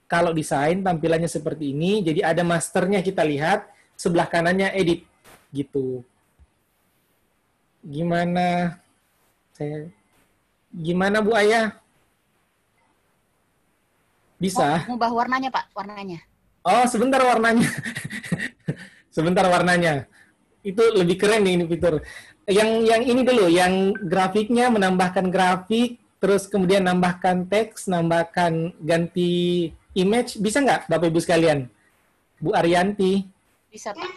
Speaker 1: Kalau desain tampilannya seperti ini, jadi ada masternya kita lihat, sebelah kanannya edit, gitu. Gimana Bu Ayah? Bisa?
Speaker 2: Mengubah warnanya Pak, warnanya.
Speaker 1: Oh, sebentar warnanya. Sebentar warnanya. Itu lebih keren nih ini fitur. Yang ini dulu, yang grafiknya menambahkan grafik, terus kemudian nambahkan teks, nambahkan ganti image, bisa nggak Bapak Ibu sekalian? Bu Arianti?
Speaker 2: Bisa Pak.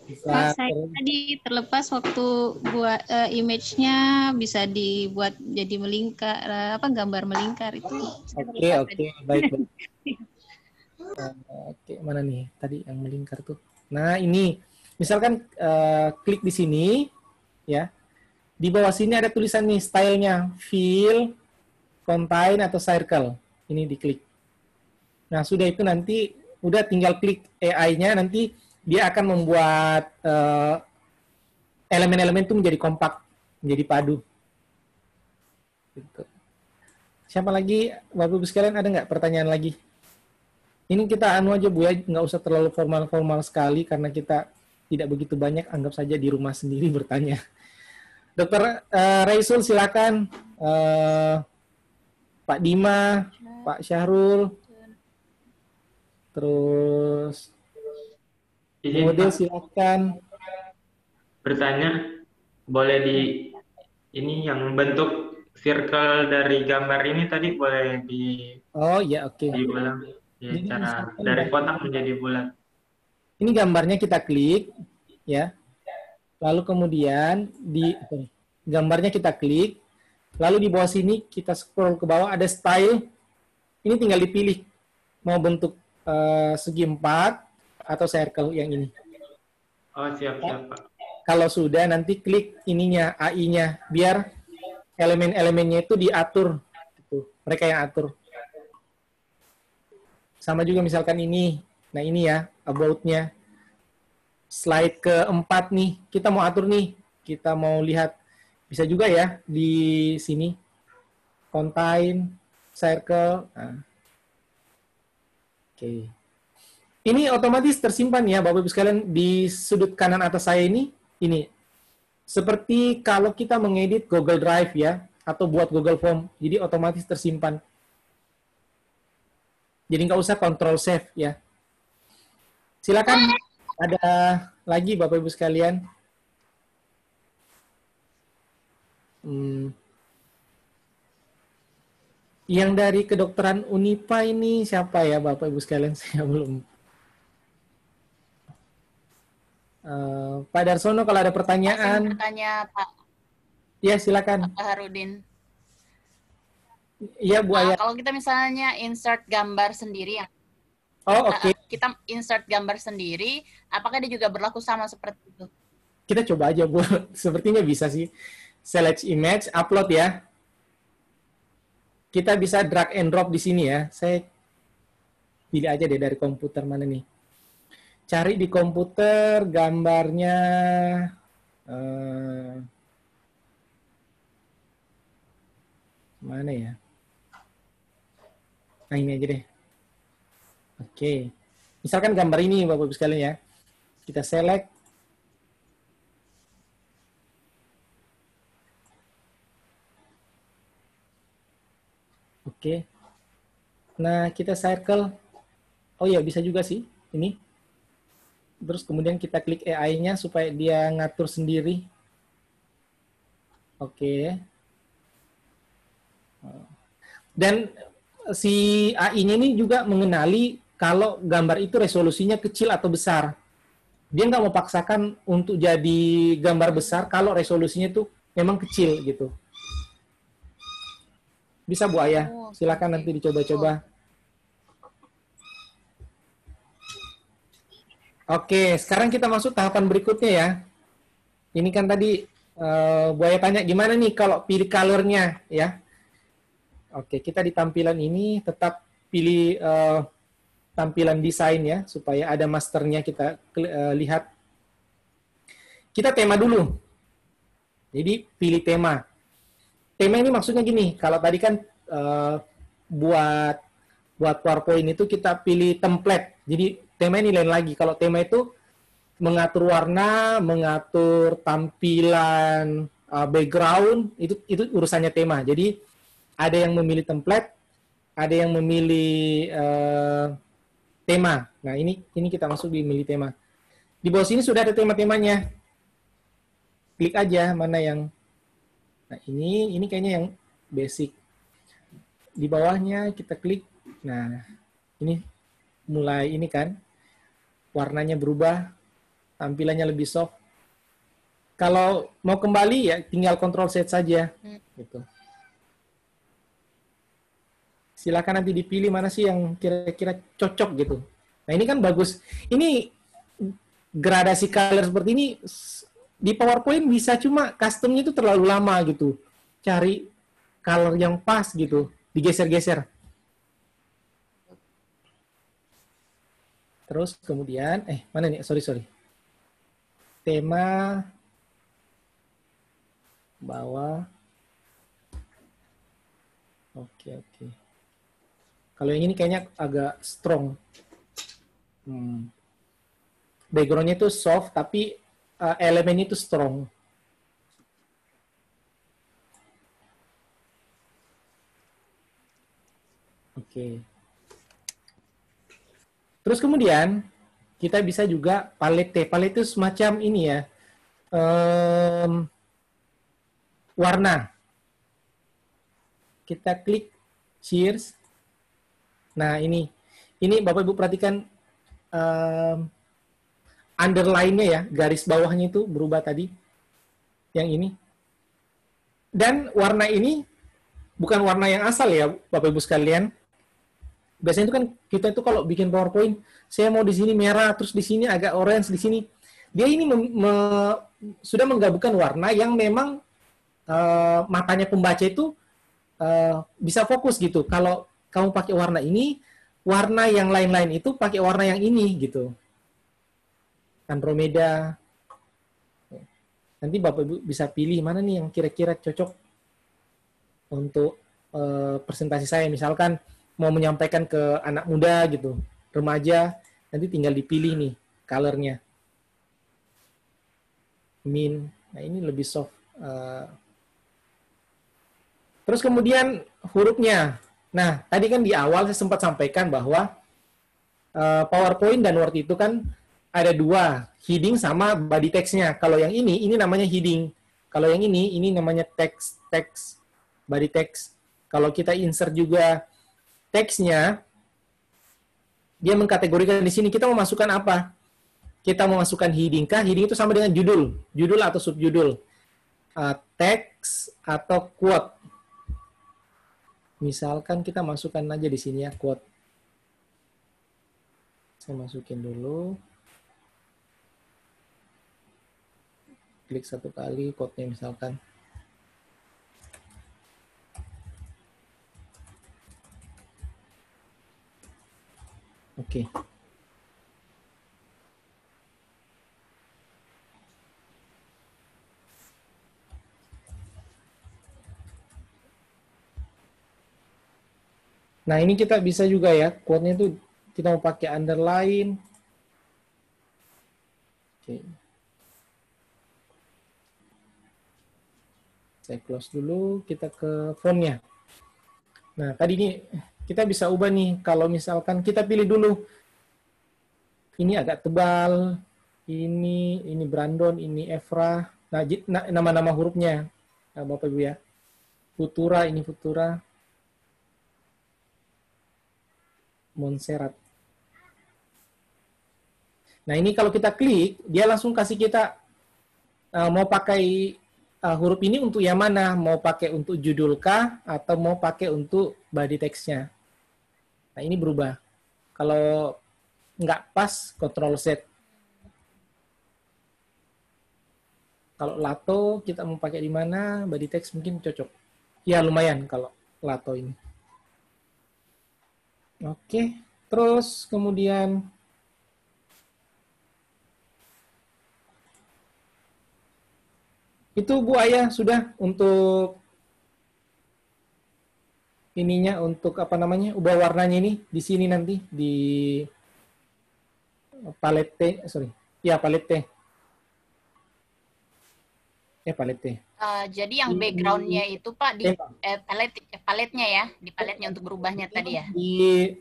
Speaker 1: Bisa.
Speaker 4: Saya tadi terlepas waktu buat image-nya bisa dibuat jadi melingkar, gambar melingkar itu.
Speaker 1: Oke, baik. Oke, mana nih tadi yang melingkar tuh? Nah, ini. Misalkan klik di sini, ya. Di bawah sini ada tulisan nih stylenya, fill, contain atau circle. Ini diklik. Nah, sudah itu nanti udah tinggal klik AI-nya, nanti dia akan membuat elemen-elemen itu menjadi kompak, menjadi padu. Gitu. Siapa lagi, Bapak Ibu sekalian, ada nggak pertanyaan lagi? Ini kita anu aja Bu ya, nggak usah terlalu formal-formal sekali karena kita tidak begitu banyak, anggap saja di rumah sendiri bertanya. Dokter Raisul silakan, Pak Dima, Pak Syahrul, terus model silakan.
Speaker 3: Bertanya, boleh di ini yang bentuk circle dari gambar ini tadi boleh di diulang ya, cara dari kotak menjadi bulat.
Speaker 1: Ini gambarnya kita klik, ya. Lalu kemudian gambarnya kita klik, lalu di bawah sini kita scroll ke bawah ada style. Ini tinggal dipilih mau bentuk segi 4 atau circle yang ini.
Speaker 3: Oh, siap Pak.
Speaker 1: Kalau sudah nanti klik ininya AI-nya biar elemen-elemennya itu diatur. Gitu. Mereka yang atur. Sama juga misalkan ini. Nah ini ya, about-nya. Slide keempat nih, kita mau atur nih. Kita mau lihat, bisa juga ya di sini. Contain, circle. Nah. Oke. Ini otomatis tersimpan ya, Bapak-Ibu sekalian, di sudut kanan atas saya ini. Seperti kalau kita mengedit Google Drive ya, atau buat Google Form. Jadi otomatis tersimpan. Jadi nggak usah control save ya. Silakan, ada lagi Bapak-Ibu sekalian. Yang dari kedokteran Unipa ini siapa ya Bapak-Ibu sekalian? Saya belum. Pak Darsono, kalau ada pertanyaan.
Speaker 2: Bertanya Pak.
Speaker 1: Ya, silakan.
Speaker 2: Pak Harudin.
Speaker 1: Iya, Bu Aya.
Speaker 2: Kalau kita misalnya insert gambar sendiri ya.
Speaker 1: Oh, oke.
Speaker 2: Kita insert gambar sendiri, apakah dia juga berlaku sama seperti itu?
Speaker 1: Kita coba aja, Bu. Sepertinya bisa sih. Select image, upload ya. Kita bisa drag and drop di sini ya. Saya pilih aja deh dari komputer mana nih. Cari di komputer gambarnya. Mana ya? Nah, ini aja deh. Oke. Misalkan gambar ini, Bapak-Ibu sekalian ya. Kita select. Oke. Nah, kita circle. Oh iya, bisa juga sih. Ini. Terus kemudian kita klik AI-nya supaya dia ngatur sendiri. Oke. Dan si AI-nya ini juga mengenali kalau gambar itu resolusinya kecil atau besar. Dia nggak mau paksakan untuk jadi gambar besar kalau resolusinya itu memang kecil gitu. Bisa Bu Aya, silakan nanti dicoba-coba. Oke, sekarang kita masuk tahapan berikutnya ya. Ini kan tadi Bu Aya tanya gimana nih kalau pilih color-nya ya. Oke, kita di tampilan ini tetap pilih tampilan desain ya, supaya ada masternya kita lihat. Kita tema dulu. Jadi pilih tema. Tema ini maksudnya gini, kalau tadi kan buat PowerPoint itu kita pilih template. Jadi tema ini lain lagi. Kalau tema itu mengatur warna, mengatur tampilan, background, itu urusannya tema. Jadi ada yang memilih template, ada yang memilih tema. Nah, ini kita masuk di milih tema. Di bawah sini sudah ada tema-temanya. Klik aja mana yang. Nah, ini kayaknya yang basic. Di bawahnya kita klik. Nah, ini mulai ini kan. Warnanya berubah, tampilannya lebih soft. Kalau mau kembali ya tinggal control set saja. Gitu. Silakan nanti dipilih mana sih yang kira-kira cocok gitu. Nah ini kan bagus. Ini gradasi color seperti ini di PowerPoint bisa, cuma customnya itu terlalu lama gitu. Cari color yang pas gitu, digeser-geser. Terus kemudian, mana nih? Sorry. Tema bawah. Oke. Kalau yang ini kayaknya agak strong. Background-nya itu soft, tapi elemennya itu strong. Oke. Terus kemudian, kita bisa juga palette. Palette itu semacam ini ya. Warna. Kita klik Cheers. Nah, ini Bapak Ibu perhatikan underline-nya ya, garis bawahnya itu berubah tadi. Yang ini. Dan warna ini bukan warna yang asal ya, Bapak Ibu sekalian. Biasanya itu kan kita itu kalau bikin PowerPoint, saya mau di sini merah, terus di sini agak orange, di sini. Dia ini sudah menggabungkan warna yang memang matanya pembaca itu bisa fokus gitu. Kalau kamu pakai warna ini, warna yang lain-lain itu pakai warna yang ini gitu. Andromeda. Nanti Bapak Ibu bisa pilih mana nih yang kira-kira cocok untuk presentasi saya. Misalkan mau menyampaikan ke anak muda gitu, remaja, nanti tinggal dipilih nih color-nya. Min. Nah, ini lebih soft. Terus kemudian hurufnya. Nah, tadi kan di awal saya sempat sampaikan bahwa PowerPoint dan Word itu kan ada dua, heading sama body text-nya. Kalau yang ini namanya heading. Kalau yang ini namanya text, body text. Kalau kita insert juga text-nya, dia mengkategorikan di sini kita mau masukkan apa? Kita mau masukkan heading kah? Heading itu sama dengan judul atau subjudul, text atau quote. Misalkan kita masukkan aja di sini ya quote. Saya masukin dulu. Klik satu kali quote-nya misalkan. Oke. Nah, ini kita bisa juga ya, quote-nya itu kita mau pakai underline. Oke. Saya close dulu, kita ke font-nya. Nah, tadi ini kita bisa ubah nih, kalau misalkan kita pilih dulu, ini agak tebal, ini Brandon, ini Evra. Nah, nama-nama hurufnya, nah, Bapak Ibu ya. Futura, ini Futura. Montserrat. Nah, ini kalau kita klik, dia langsung kasih kita mau pakai huruf ini untuk yang mana? Mau pakai untuk judul kah atau mau pakai untuk body text-nya? Nah, ini berubah. Kalau nggak pas, Ctrl Z. Kalau Lato, kita mau pakai di mana? Body text mungkin cocok. Ya, lumayan kalau Lato ini. Oke, terus kemudian itu Bu Ayah sudah untuk ininya, untuk apa namanya, ubah warnanya ini di sini nanti di palette, palette. Palette.
Speaker 2: Jadi yang background-nya itu Pak di paletnya ya, di paletnya untuk berubahnya tadi ya.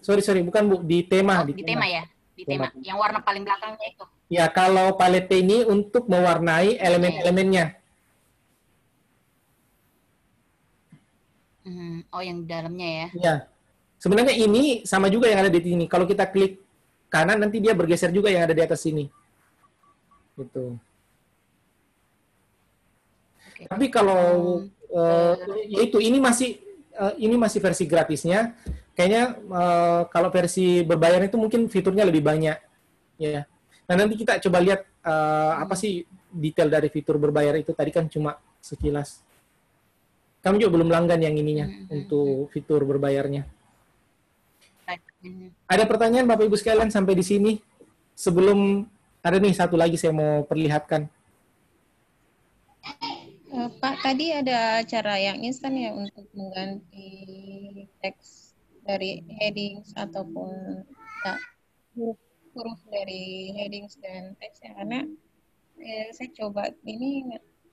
Speaker 1: Sorry, bukan Bu, di tema.
Speaker 2: Di tema ya, di tema. Yang warna paling belakangnya itu.
Speaker 1: Ya, kalau palette ini untuk mewarnai elemen-elemennya.
Speaker 2: Oh, yang di dalamnya ya.
Speaker 1: Ya, sebenarnya ini sama juga yang ada di sini. Kalau kita klik kanan, nanti dia bergeser juga yang ada di atas sini. Gitu. Tapi kalau yaitu ini masih versi gratisnya. Kayaknya kalau versi berbayar itu mungkin fiturnya lebih banyak, ya. Nah, nanti kita coba lihat apa sih detail dari fitur berbayar itu. Tadi kan cuma sekilas. Kami juga belum langgan yang ininya untuk fitur berbayarnya. Ada pertanyaan Bapak Ibu sekalian sampai di sini? Sebelum ada nih satu lagi saya mau perlihatkan.
Speaker 4: Pak, tadi ada cara yang instan ya untuk mengganti teks dari headings ataupun ya, huruf dari headings dan teksnya, karena saya coba ini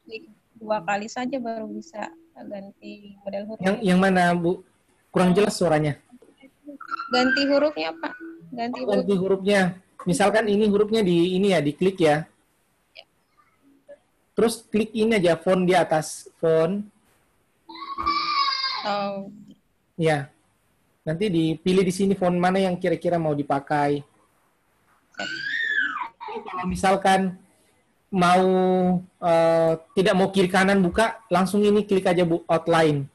Speaker 4: klik 2 kali saja baru bisa ganti model huruf.
Speaker 1: Yang mana Bu? Kurang jelas suaranya.
Speaker 4: Ganti hurufnya Pak. Ganti
Speaker 1: hurufnya. Misalkan ini hurufnya diklik ya. Terus klik ini aja, font di atas, font.
Speaker 4: Oh.
Speaker 1: Ya. Nanti dipilih di sini font mana yang kira-kira mau dipakai. Kalau misalkan mau tidak mau kiri kanan buka, langsung ini klik aja Bu, outline.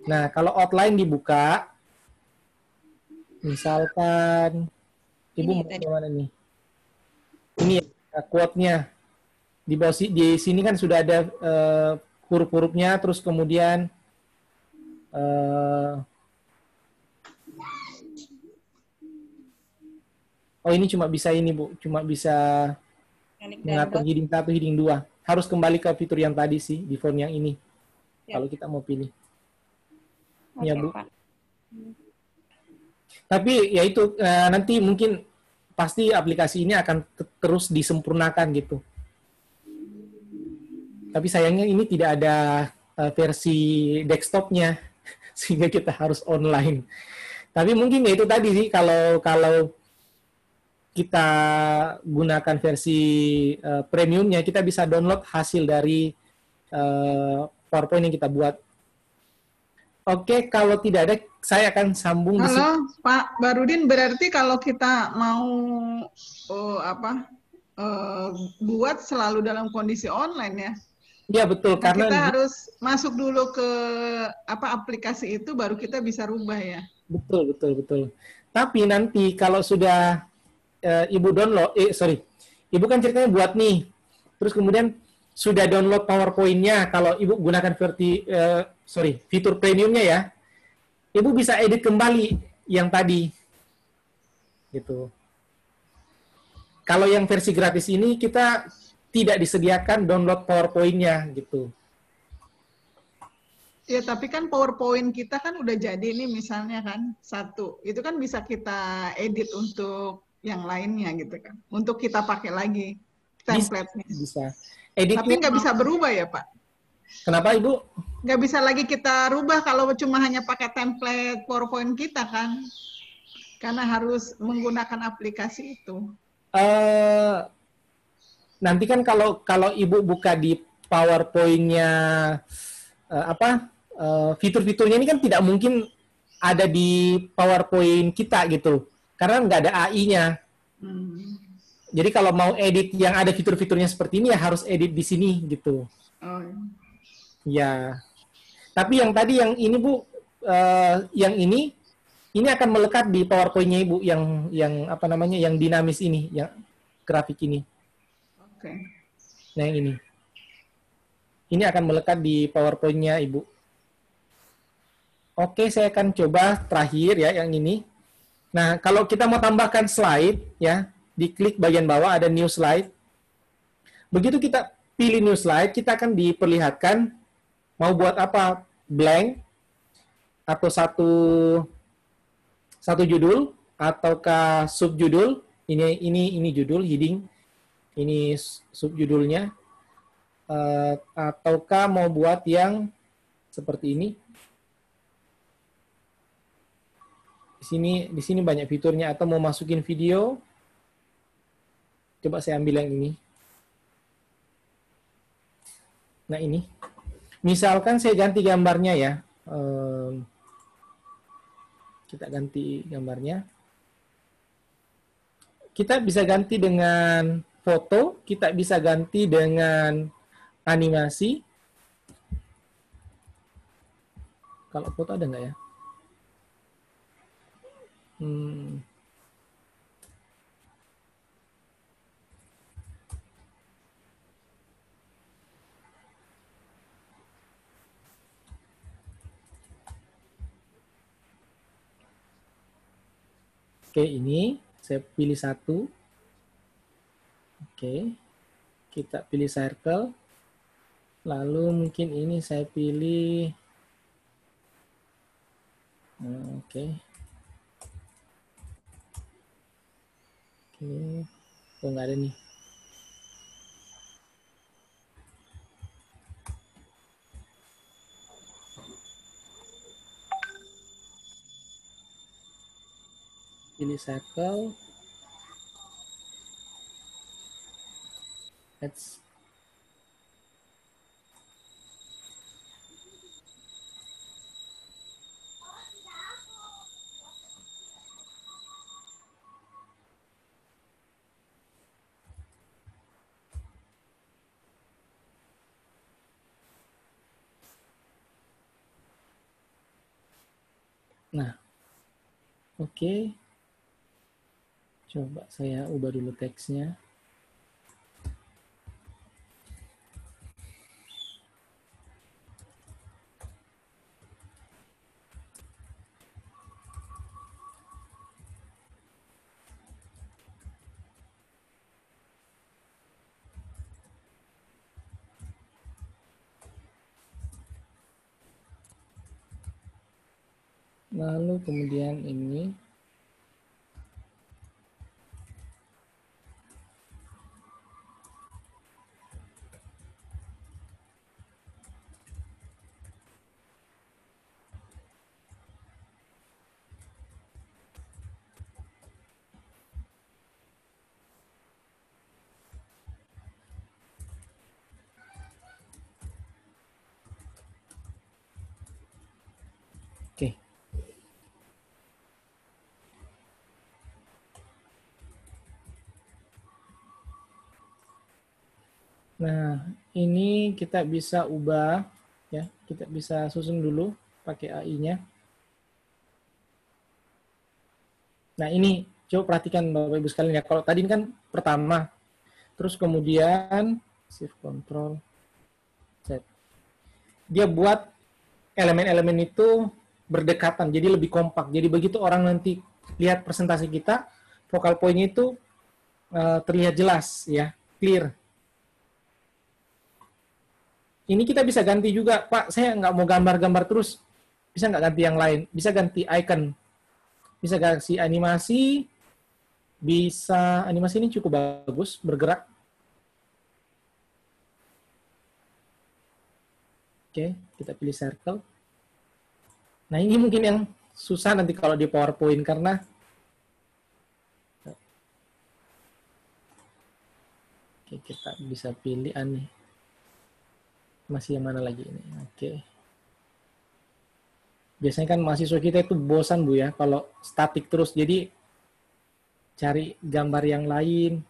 Speaker 1: Nah, kalau outline dibuka, misalkan Ibu mau ke mana nih? Ini quote-nya. Di bawah di sini kan sudah ada huruf-hurufnya, terus kemudian Oh ini cuma bisa ini Bu, cuma bisa
Speaker 4: Klik dan
Speaker 1: mengatur
Speaker 4: dot.
Speaker 1: heading 1, heading 2. Harus kembali ke fitur yang tadi sih, di font yang ini.
Speaker 4: Ya.
Speaker 1: Kalau kita mau pilih.
Speaker 4: Oke,
Speaker 1: Ya Bu.
Speaker 4: Pak.
Speaker 1: Tapi ya itu nanti mungkin pasti aplikasi ini akan terus disempurnakan gitu. Tapi sayangnya ini tidak ada versi desktopnya sehingga kita harus online. Tapi mungkin ya itu tadi sih kalau kalau kita gunakan versi premiumnya kita bisa download hasil dari PowerPoint yang kita buat. Oke, kalau tidak ada saya akan sambung di sini.
Speaker 5: Halo, Pak Barudin, berarti kalau kita mau buat selalu dalam kondisi online ya?
Speaker 1: Ya betul,
Speaker 5: Nah,
Speaker 1: karena
Speaker 5: kita harus masuk dulu ke aplikasi itu, baru kita bisa rubah ya.
Speaker 1: betul. Tapi nanti kalau sudah Ibu download, Ibu kan ceritanya buat nih, terus kemudian sudah download PowerPoint-nya. Kalau Ibu gunakan fitur premiumnya ya, Ibu bisa edit kembali yang tadi, gitu. Kalau yang versi gratis ini kita tidak disediakan download PowerPoint-nya, gitu.
Speaker 5: Ya, tapi kan PowerPoint kita kan udah jadi nih misalnya kan, satu. Itu kan bisa kita edit untuk yang lainnya gitu kan. Untuk kita pakai lagi template-nya.
Speaker 1: Bisa.
Speaker 5: Tapi
Speaker 1: Editnya
Speaker 5: nggak bisa berubah ya, Pak?
Speaker 1: Kenapa, Ibu?
Speaker 5: Nggak bisa lagi kita rubah kalau cuma hanya pakai template PowerPoint kita kan. Karena harus menggunakan aplikasi itu.
Speaker 1: Nanti kan kalau Ibu buka di PowerPoint-nya fitur-fiturnya ini kan tidak mungkin ada di PowerPoint kita gitu. Karena nggak ada AI-nya. Jadi kalau mau edit yang ada fitur-fiturnya seperti ini ya harus edit di sini gitu.
Speaker 5: Oh.
Speaker 1: Ya. Tapi yang tadi yang ini Bu, yang ini akan melekat di PowerPoint-nya Ibu yang apa namanya yang dinamis ini, yang grafik ini.
Speaker 5: Oke.
Speaker 1: Nah yang ini. Ini akan melekat di PowerPoint-nya Ibu. Oke, saya akan coba terakhir ya yang ini. Nah, kalau kita mau tambahkan slide ya, diklik bagian bawah ada new slide. Begitu kita pilih new slide, kita akan diperlihatkan mau buat apa? Blank atau satu judul ataukah subjudul. Ini judul heading. Ini subjudulnya. Ataukah mau buat yang seperti ini. Di sini banyak fiturnya, atau mau masukin video. Coba saya ambil yang ini. Nah ini. Misalkan saya ganti gambarnya ya. Kita ganti gambarnya. Kita bisa ganti dengan foto, kita bisa ganti dengan animasi. Kalau foto ada nggak ya? Oke, ini saya pilih satu. Oke, kita pilih circle. Lalu mungkin ini saya pilih. Oke. Oh, nggak ada nih. Pilih circle. Nah, oke. Coba saya ubah dulu teksnya. Lalu kemudian ini. Oke. Nah, ini kita bisa ubah ya, kita bisa susun dulu pakai AI-nya. Nah, ini coba perhatikan Bapak Ibu sekalian ya. Kalau tadi kan pertama, terus kemudian shift control Z. Dia buat elemen-elemen itu berdekatan, jadi lebih kompak. Jadi begitu orang nanti lihat presentasi kita, focal point-nya itu terlihat jelas ya, clear. Ini kita bisa ganti juga, Pak, saya nggak mau gambar-gambar terus. Bisa nggak ganti yang lain? Bisa ganti icon. Bisa ganti animasi. Bisa, animasi ini cukup bagus, bergerak. Oke, kita pilih circle. Nah, ini mungkin yang susah nanti kalau di PowerPoint, karena oke, kita bisa pilih aneh. Masih yang mana lagi ini? Oke. Biasanya kan mahasiswa kita itu bosan, Bu, ya, kalau statik terus. Jadi, cari gambar yang lain.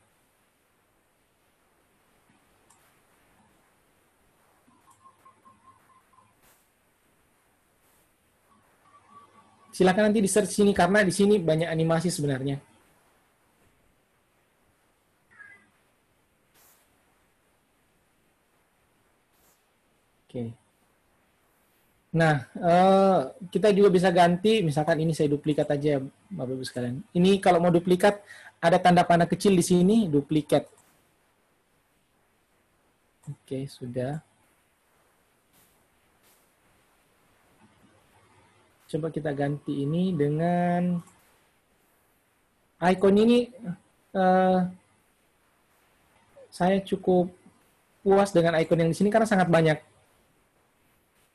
Speaker 1: Silakan nanti di search sini, karena di sini banyak animasi sebenarnya. Oke. Nah, kita juga bisa ganti, misalkan ini saya duplikat aja, Bapak Ibu sekalian. Ini kalau mau duplikat, ada tanda panah kecil di sini, duplikat. Oke, sudah. Coba kita ganti ini dengan icon ini. Saya cukup puas dengan icon yang di sini karena sangat banyak.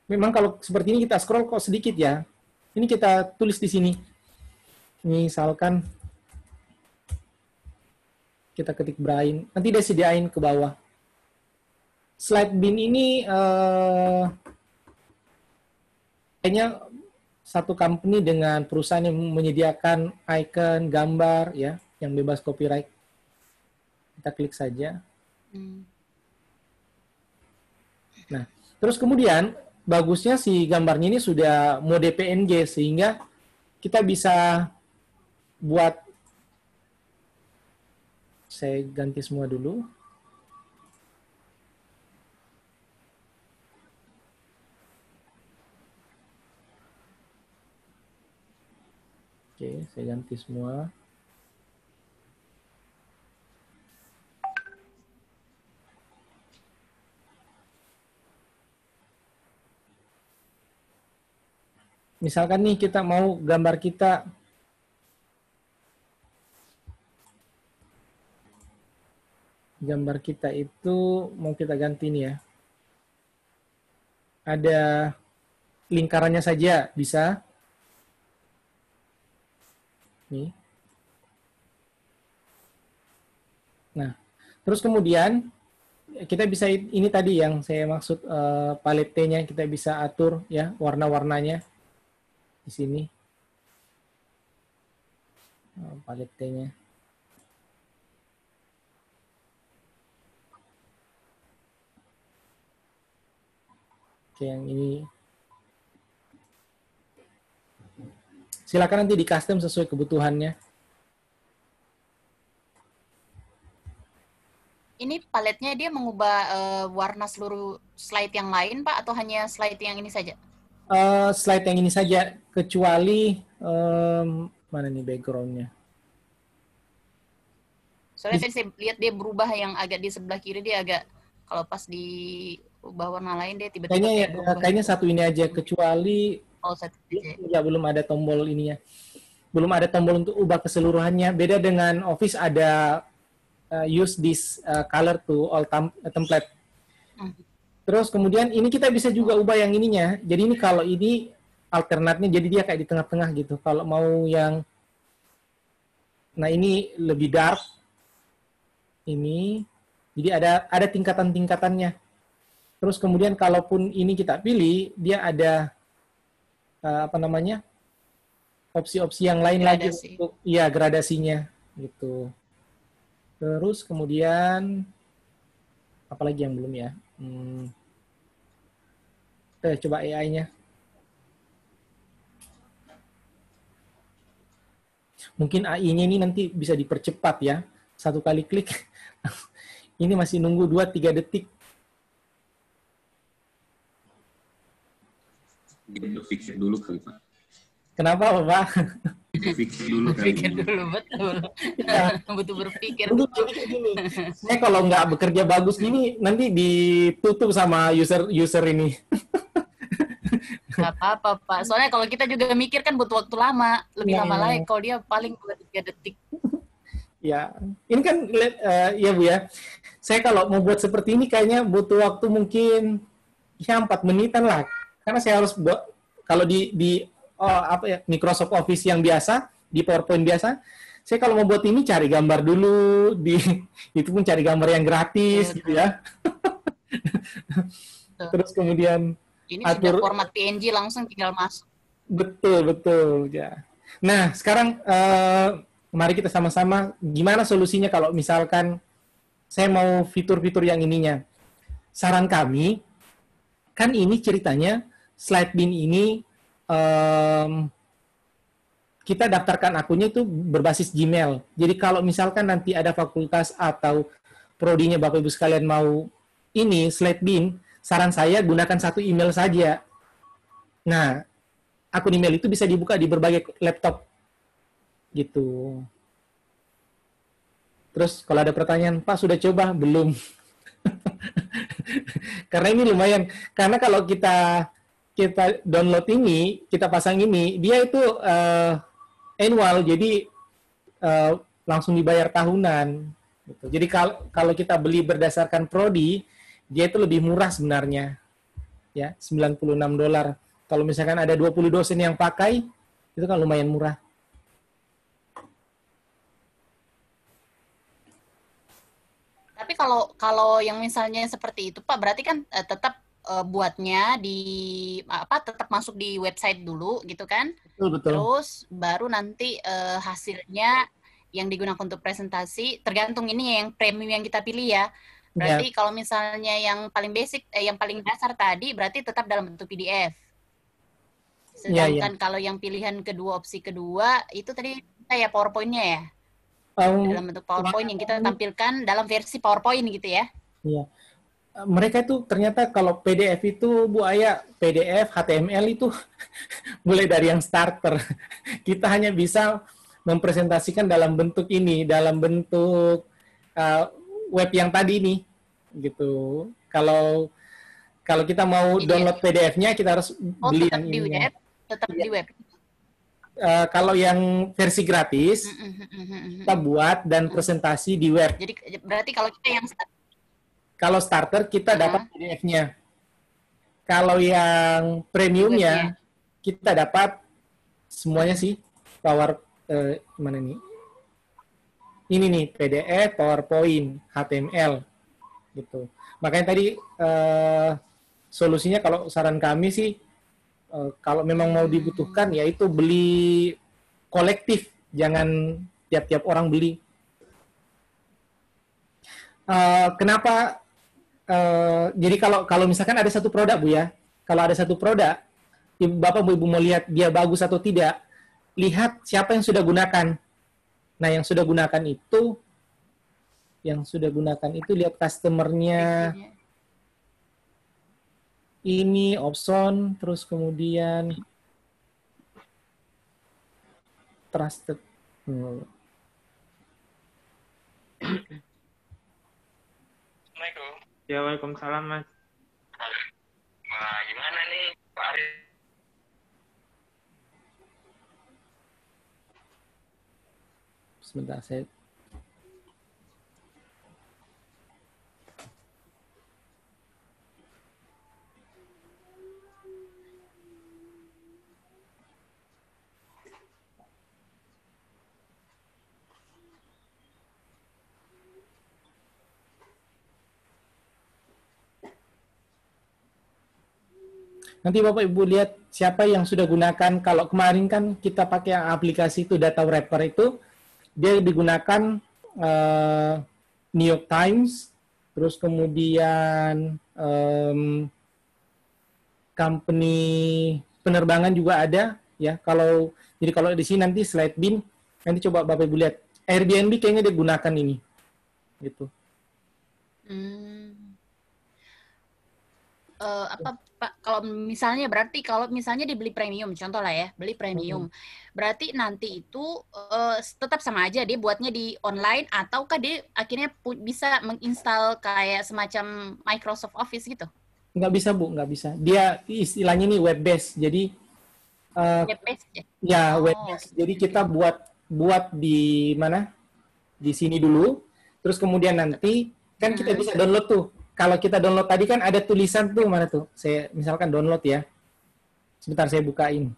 Speaker 1: Memang kalau seperti ini kita scroll kok sedikit ya. Ini kita tulis di sini. Misalkan kita ketik Brain, nanti dia sediain ke bawah. Slide bin ini kayaknya satu company dengan perusahaan yang menyediakan icon, gambar ya, yang bebas copyright. Kita klik saja. Nah, terus kemudian bagusnya si gambarnya ini sudah mode PNG, sehingga kita bisa buat, saya ganti semua dulu. Oke, saya ganti semua. Misalkan nih kita mau gambar kita itu mau kita ganti nih ya. Ada lingkarannya saja bisa. Nih. Nah, terus kemudian kita bisa, ini tadi yang saya maksud paletenya kita bisa atur ya, warna-warnanya di sini. Paletenya. Oke, yang ini. Silakan nanti di custom sesuai kebutuhannya.
Speaker 2: Ini paletnya dia mengubah warna seluruh slide yang lain, Pak, atau hanya slide yang ini saja?
Speaker 1: Slide yang ini saja, kecuali mana nih background-nya?
Speaker 2: Soalnya tadi saya lihat dia berubah, yang agak di sebelah kiri dia agak, kalau pas di ubah warna lain dia tiba-tiba
Speaker 1: Kayaknya satu ini aja, kecuali
Speaker 2: Oh, satu saja.
Speaker 1: Ya, belum ada tombol ininya. Belum ada tombol untuk ubah keseluruhannya. Beda dengan Office ada use this color to all template.
Speaker 2: Hmm.
Speaker 1: Terus kemudian ini kita bisa juga ubah yang ininya. Jadi ini kalau ini alternatnya jadi dia kayak di tengah-tengah gitu. Kalau mau yang nah ini lebih dark. Ini jadi ada tingkatan-tingkatannya. Terus kemudian kalaupun ini kita pilih, dia ada apa namanya? Opsi-opsi yang lain lagi
Speaker 2: Gradasi.
Speaker 1: untuk ya gradasinya gitu. Terus kemudian apa lagi yang belum ya? Coba AI-nya. Mungkin AI-nya ini nanti bisa dipercepat ya. Satu kali klik. Ini masih nunggu 2-3 detik.
Speaker 6: Berpikir dulu kali Pak.
Speaker 1: Kenapa Pak?
Speaker 6: Berpikir dulu kali.
Speaker 2: Berpikir dulu, betul.
Speaker 1: Ya.
Speaker 2: Butuh berpikir.
Speaker 1: Dulu kayak gini. Saya kalau nggak bekerja bagus gini, nanti ditutup sama user ini.
Speaker 2: Nggak apa-apa, Pak. Soalnya kalau kita juga mikir kan butuh waktu lama. Lebih
Speaker 1: Ya,
Speaker 2: lama
Speaker 1: ya.
Speaker 2: lagi kalau dia paling 2-3 detik.
Speaker 1: Ya, ini kan ya Bu ya. Saya kalau mau buat seperti ini kayaknya butuh waktu mungkin ya 4 menitan lah. Karena saya harus buat kalau di apa ya Microsoft Office yang biasa, di PowerPoint biasa, saya kalau mau buat ini cari gambar dulu itu pun cari gambar yang gratis gitu ya. Terus kemudian
Speaker 2: Ini sudah
Speaker 1: atur
Speaker 2: format PNG langsung tinggal masuk.
Speaker 1: betul ya. Nah, sekarang mari kita sama-sama gimana solusinya kalau misalkan saya mau fitur-fitur yang ininya. Saran kami, kan ini ceritanya slide bin ini kita daftarkan akunnya itu berbasis Gmail. Jadi kalau misalkan nanti ada fakultas atau prodinya Bapak Ibu sekalian mau ini slide bin, saran saya gunakan satu email saja. Nah, akun email itu bisa dibuka di berbagai laptop gitu. Terus kalau ada pertanyaan, Pak sudah coba? Belum. Karena ini lumayan. Karena kalau kita download ini, kita pasang ini, dia itu annual, jadi langsung dibayar tahunan. Gitu. Jadi kalau kita beli berdasarkan prodi, dia itu lebih murah sebenarnya, ya $96. Kalau misalkan ada 20 dosen yang pakai, itu kan lumayan murah.
Speaker 2: Tapi kalau yang misalnya seperti itu Pak, berarti kan tetap buatnya tetap masuk di website dulu gitu kan?
Speaker 1: Betul.
Speaker 2: Terus baru nanti hasilnya yang digunakan untuk presentasi tergantung ini yang premium yang kita pilih ya. Berarti kalau misalnya yang paling basic, yang paling dasar tadi berarti tetap dalam bentuk PDF. Sedangkan kalau yang pilihan kedua, opsi kedua itu tadi ya PowerPoint-nya ya. Dalam bentuk PowerPoint yang kita tampilkan dalam versi PowerPoint gitu ya.
Speaker 1: Iya. Mereka itu ternyata kalau PDF itu Bu Aya, PDF, HTML itu mulai dari yang starter. Kita hanya bisa mempresentasikan dalam bentuk ini, dalam bentuk web yang tadi ini, gitu. Kalau kita mau download PDF-nya, kita harus beli yang ini.
Speaker 2: Tetap di web.
Speaker 1: Kalau yang versi gratis, kita buat dan presentasi di web.
Speaker 2: Jadi berarti kalau kita yang
Speaker 1: starter kita dapat PDF-nya. Kalau yang premiumnya kita dapat semuanya sih mana nih? Ini nih PDF, PowerPoint, HTML gitu. Makanya tadi solusinya kalau saran kami sih kalau memang mau dibutuhkan ya itu beli kolektif, jangan tiap-tiap orang beli. Kenapa? Jadi kalau misalkan ada satu produk Bu ya, kalau ada satu produk, Bapak Ibu mau lihat dia bagus atau tidak, lihat siapa yang sudah gunakan. Nah yang sudah gunakan itu lihat customer-nya. Ini option, terus kemudian trusted.
Speaker 3: Assalamualaikum. Ya, waalaikumsalam Mas.
Speaker 7: Nah, gimana nih Pak Arif?
Speaker 1: Sebentar saya. Nanti Bapak Ibu lihat siapa yang sudah gunakan. Kalau kemarin kan kita pakai aplikasi itu data wrapper itu, dia digunakan New York Times, terus kemudian company penerbangan juga ada ya. Jadi kalau di sini nanti slide bin, nanti coba Bapak Ibu lihat Airbnb kayaknya dia gunakan ini, gitu.
Speaker 2: Apa Pak, kalau misalnya dibeli premium, contoh lah ya, beli premium, berarti nanti itu tetap sama aja dia buatnya di online, ataukah dia akhirnya bisa menginstal kayak semacam Microsoft Office gitu?
Speaker 1: Nggak bisa Bu, nggak bisa. Dia istilahnya ini web based, jadi
Speaker 2: Web based ya?
Speaker 1: ya web based. Jadi kita buat di mana? Di sini dulu, terus kemudian nanti kan kita bisa download tuh. Kalau kita download tadi kan ada tulisan tuh, mana tuh? Saya misalkan download ya. Sebentar saya bukain.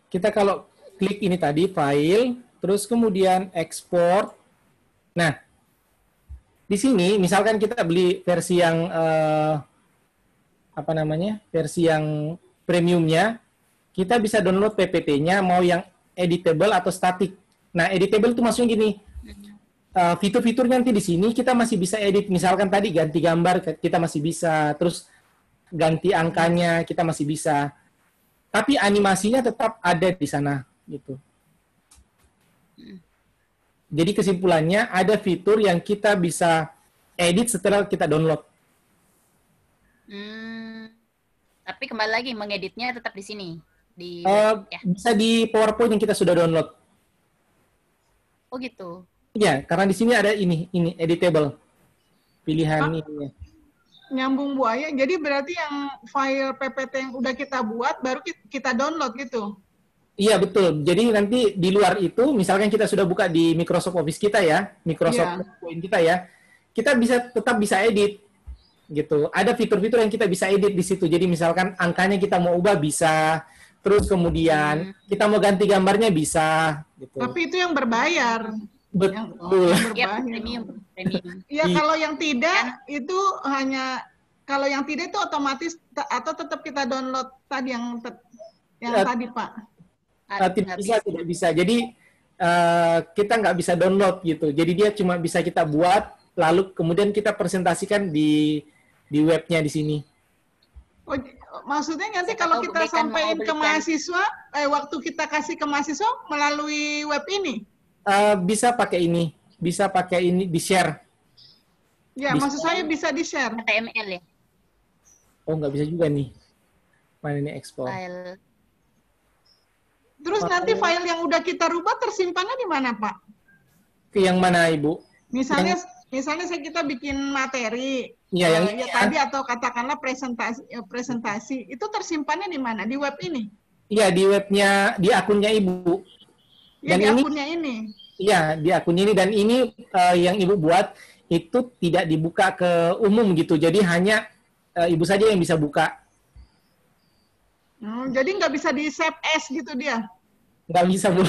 Speaker 1: Kita kalau klik ini tadi, file, terus kemudian ekspor. Nah, di sini misalkan kita beli versi yang versi yang premiumnya, kita bisa download PPT-nya mau yang editable atau static. Nah, editable itu maksudnya gini, fitur-fiturnya nanti di sini kita masih bisa edit. Misalkan tadi ganti gambar kita masih bisa, terus ganti angkanya kita masih bisa. Tapi animasinya tetap ada di sana gitu. Jadi kesimpulannya ada fitur yang kita bisa edit setelah kita download.
Speaker 2: Tapi kembali lagi mengeditnya tetap di sini di
Speaker 1: bisa di PowerPoint yang kita sudah download.
Speaker 2: Oh gitu.
Speaker 1: Iya, karena di sini ada ini editable pilihan ini.
Speaker 5: Nyambung Bu Aya, jadi berarti yang file PPT yang udah kita buat baru kita download gitu?
Speaker 1: Iya, betul. Jadi nanti di luar itu, misalkan kita sudah buka di Microsoft Office kita ya, Microsoft PowerPoint kita ya, kita tetap bisa edit gitu. Ada fitur-fitur yang kita bisa edit di situ. Jadi misalkan angkanya kita mau ubah bisa, terus kemudian kita mau ganti gambarnya bisa gitu.
Speaker 5: Tapi itu yang berbayar.
Speaker 1: Betul.
Speaker 2: Premium.
Speaker 5: Iya, kalau yang tidak itu kalau yang tidak itu otomatis atau tetap kita download tadi yang tadi Pak. Tidak bisa. Jadi kita nggak bisa download gitu. Jadi dia cuma bisa kita buat, lalu kemudian kita presentasikan di webnya di sini. Oh, maksudnya nanti kalau kita sampaikan ke mahasiswa, waktu kita kasih ke mahasiswa melalui web ini?
Speaker 1: Bisa pakai ini, di-share.
Speaker 5: Ya, maksud saya bisa di-share.
Speaker 2: HTML ya?
Speaker 1: Oh, nggak bisa juga nih. Mana ini ekspor?
Speaker 2: File.
Speaker 5: Terus nanti file yang udah kita rubah tersimpannya di mana, Pak?
Speaker 1: Ke yang mana, Ibu?
Speaker 5: Misalnya kita bikin materi,
Speaker 1: ya
Speaker 5: tadi atau katakanlah presentasi, itu tersimpannya di mana? Di web ini?
Speaker 1: Iya, di webnya, di akunnya Ibu.
Speaker 5: Ya, di akunnya ini.
Speaker 1: Iya, di akun ini, dan ini yang Ibu buat itu tidak dibuka ke umum gitu. Jadi hanya Ibu saja yang bisa buka.
Speaker 5: Jadi nggak bisa di save as gitu dia?
Speaker 1: Nggak bisa, Bu.